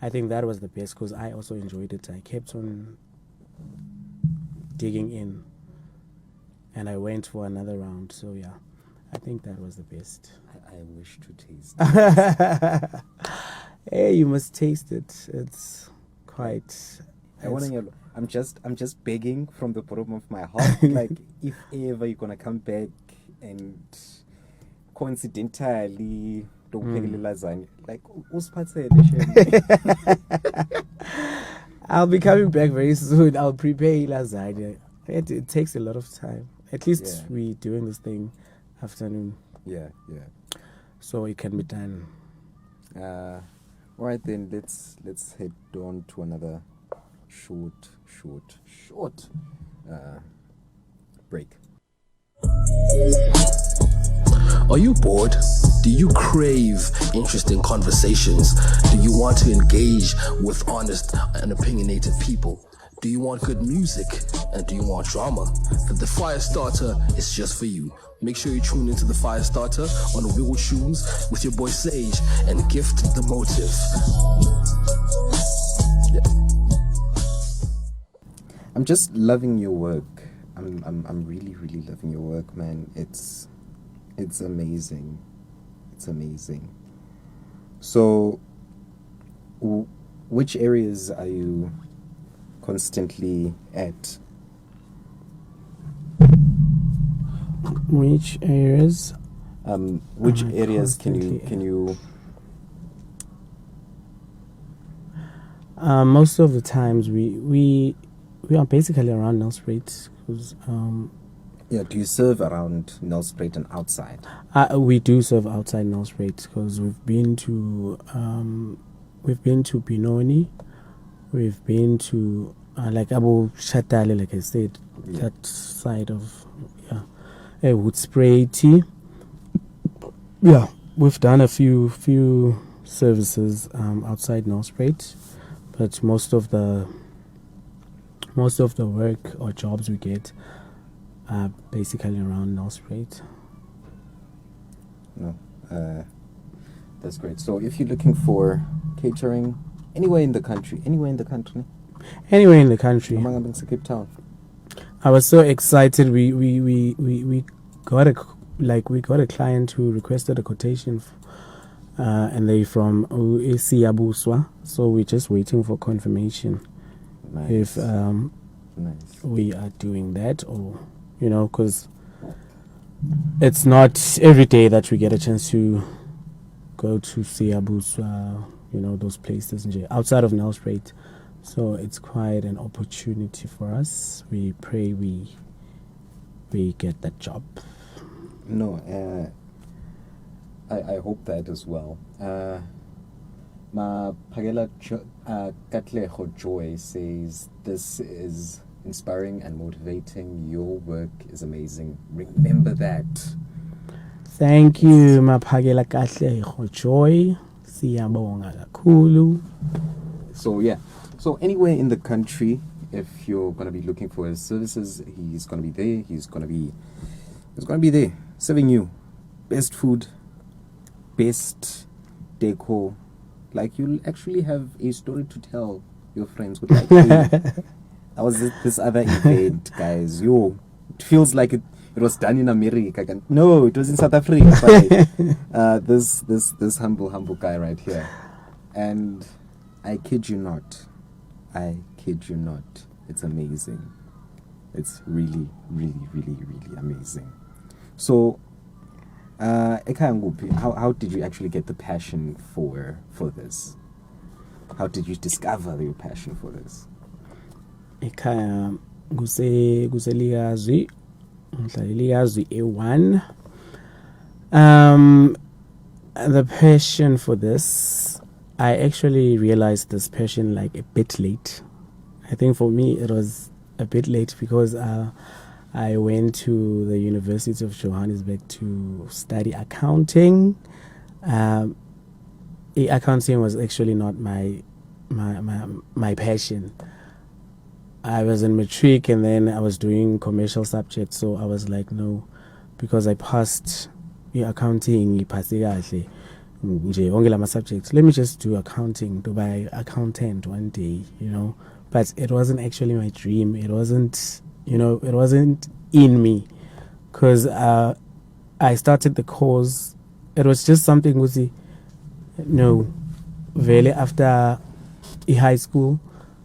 I think that was the best because I also enjoyed it. I kept on digging in, and I went for another round. So yeah, I think that was the best. I wish to taste it. Hey, you must taste it. It's quite... I'm just begging from the bottom of my heart. Like, if ever you're gonna come back and coincidentally don't lasagna, like I'll be coming back very soon. I'll prepare lasagna. It takes a lot of time. At least we doing this thing afternoon. Yeah. So it can be done. All right then, let's head on to another short break. Are you bored? Do you crave interesting conversations? Do you want to engage with honest and opinionated people? Do you want good music? And do you want drama? Then the Firestarter is just for you. Make sure you tune into the Firestarter on Wiggle Tunes with your boy Sage and Gift the Motive. I'm just loving your work. I'm really loving your work, man. It's amazing. It's amazing. So, which areas are you constantly at? Which areas? Which areas can you? Most of the times we are basically around Nelspruit. Do you serve around Nelspruit and outside? We do serve outside Nelspruit because we've been to Benoni, we've been to like Abu Shatale, like I said, that side of Woodspray. Yeah, we've done a few services outside Nelspruit, but most of the work or jobs we get are basically around Nelspruit. No, that's great. So if you're looking for catering anywhere in the country, Cape Town. I was so excited. We got a client who requested a quotation, and they from Abuswa. So we're just waiting for confirmation. Nice. If we are doing that, or because it's not every day that we get a chance to go to Abuswa, those places outside of Nelspruit. So it's quite an opportunity for us. We pray we get that job. No, I hope that as well. Ma Pagela Katleho Joy says this is inspiring and motivating. Your work is amazing. Remember that. Thank you, Mapagela Katleho Joy. Siyabonga kakhulu. So anywhere in the country, if you're going to be looking for his services, he's going to be there. He's going to be there serving you best food, best decor. Like, you'll actually have a story to tell your friends with. Like, hey, I was at this other event, guys. It feels like it was done in America. No, it was in South Africa. But, this humble guy right here, and I kid you not. It's amazing. It's really amazing. So, how did you actually get the passion for this? How did you discover your passion for this? Ekhaya kuseliyazi A1. The passion for this, I actually realized this passion like a bit late. I think for me it was a bit late because I went to the University of Johannesburg to study accounting. Accounting was actually not my passion. I was in matric and then I was doing commercial subjects, so I was like, no, because I passed accounting, subjects. Let me just do accounting, to be accountant one day, But it wasn't actually my dream. It wasn't, it wasn't in me, because I started the course. It was just something really after high school.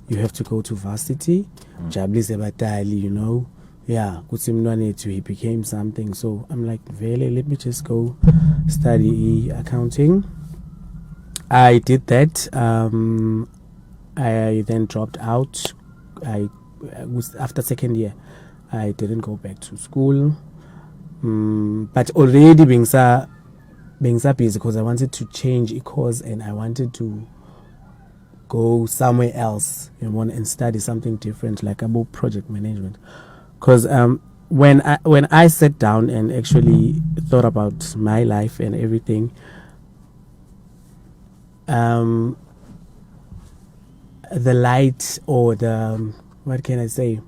you have to go to varsity. Jabulise Batali, you know. Yeah, he became something. So I'm like, really, let me just go study accounting. I did that. I then dropped out. I was after second year. I didn't go back to school. But already being so busy because I wanted to change a course and I wanted to go somewhere else and study something different, like about project management. Because when I sat down and actually thought about my life and everything, the light or the what can I say?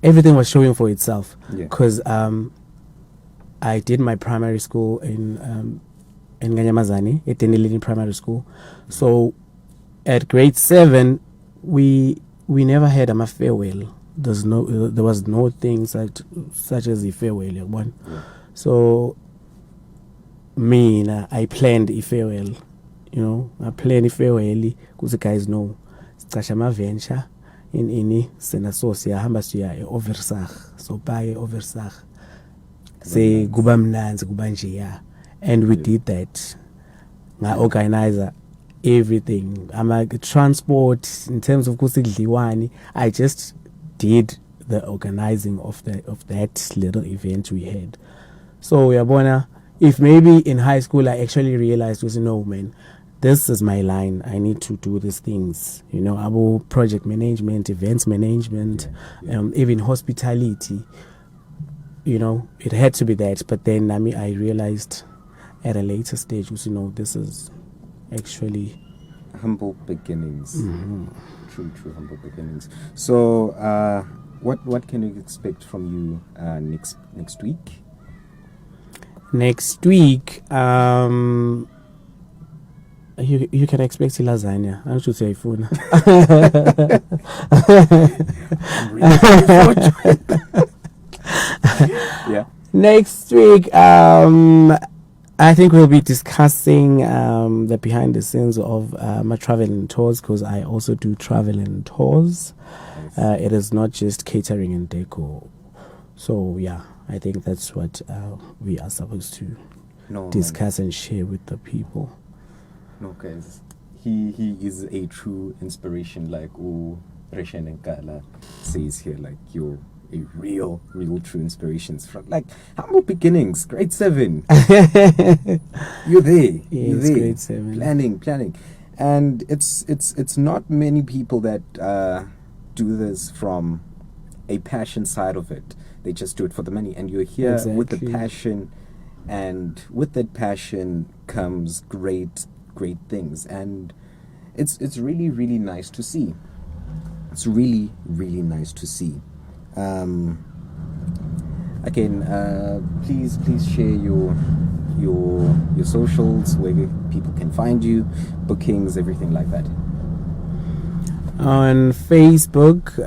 Everything was showing for itself. Because I did my primary school in Nganyamazane, at Tenelini Primary School. So at grade 7, we never had a farewell. There was no thing such as a farewell. So I planned a farewell. I planned a farewell because the guys know. Stashama venture in Senasosia Hambasuya Oversach. So by Oversach. Say Gubamnans Gubanjia. And we did that. I organizer everything. I'm like transport in terms of Kusigliwani. I just did the organizing of that little event we had. So Yabona, if maybe in high school I actually realized no man, this is my line. I need to do these things. About project management, events management, even hospitality. It had to be that. But then I realized at a later stage, this is actually humble beginnings. True humble beginnings. So, what can we expect from you next week? Next week, you can expect lasagna. I should say phone. Yeah. Next week, I think we'll be discussing the behind the scenes of my travel and tours, because I also do travel and tours. It is not just catering and decor. So yeah, I think that's what we are supposed to discuss and share with the people. No, guys, he is a true inspiration, like Reshen and Kala says here, like you're a real true inspirations from like humble beginnings, grade 7. You're there. Yeah, You're it's there. grade 7. Planning. And it's not many people that do this from a passion side of it. They just do it for the money. And you're here with the passion, and with that passion comes great things. And it's really, really nice to see. It's really, really nice to see. Again, please share your socials, where people can find you, bookings, everything like that. On Facebook,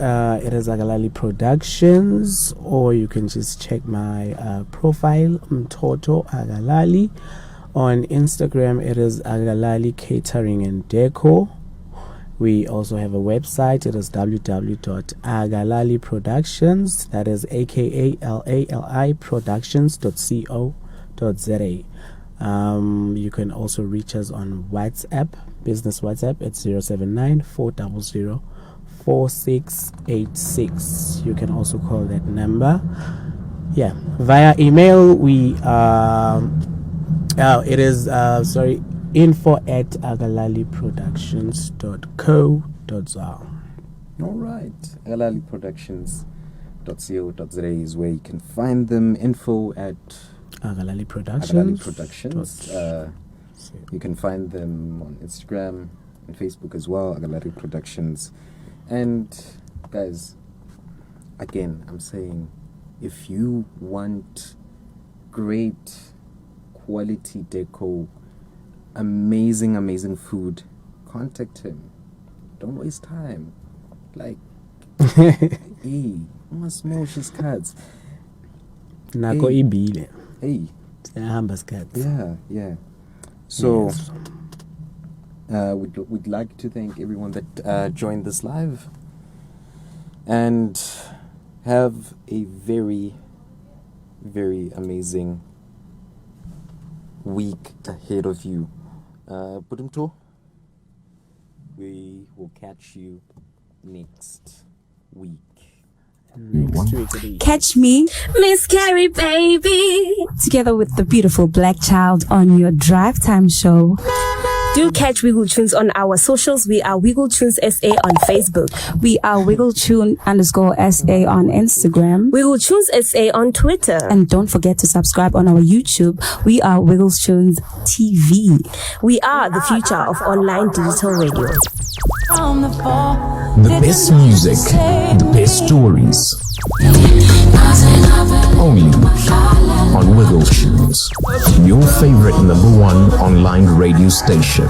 it is Akalali Productions, or you can just check my profile, Mthoto Akalali. On Instagram, it is Akalali Catering and Decor. We also have a website. It is www.akalali Productions. That is AKALALI Productions.co.za. You can also reach us on WhatsApp, business WhatsApp. It's 079-400-4686. You can also call that number. Yeah, via email we it is info@akalaliproductions.co.za. All right, akalaliproductions.co.za is where you can find them. Info at Akalali Productions. You can find them on Instagram and Facebook as well, Akalali Productions. And guys, again, I'm saying, if you want great quality deco, amazing food, contact him. Don't waste time. Like, hey, must smoke his cards. Nako ibile. Hey. Yeah. So, We'd like to thank everyone that joined this live, and have a very, very amazing week ahead of you. Budumto, we will catch you next week. Next week it'll be Catch me Miss Carrie, baby. together with the beautiful black child on your drive time show. Do catch Wiggle Tunes on our socials. We are Wiggle Tunes SA on Facebook. We are WiggleTune_SA on Instagram. Wiggle Tunes SA on Twitter. And don't forget to subscribe on our YouTube. We are Wiggles Tunes TV. We are the future of online digital radio. The best music, the best stories. Only on Wiggle Tunes, your favorite #1 online radio station.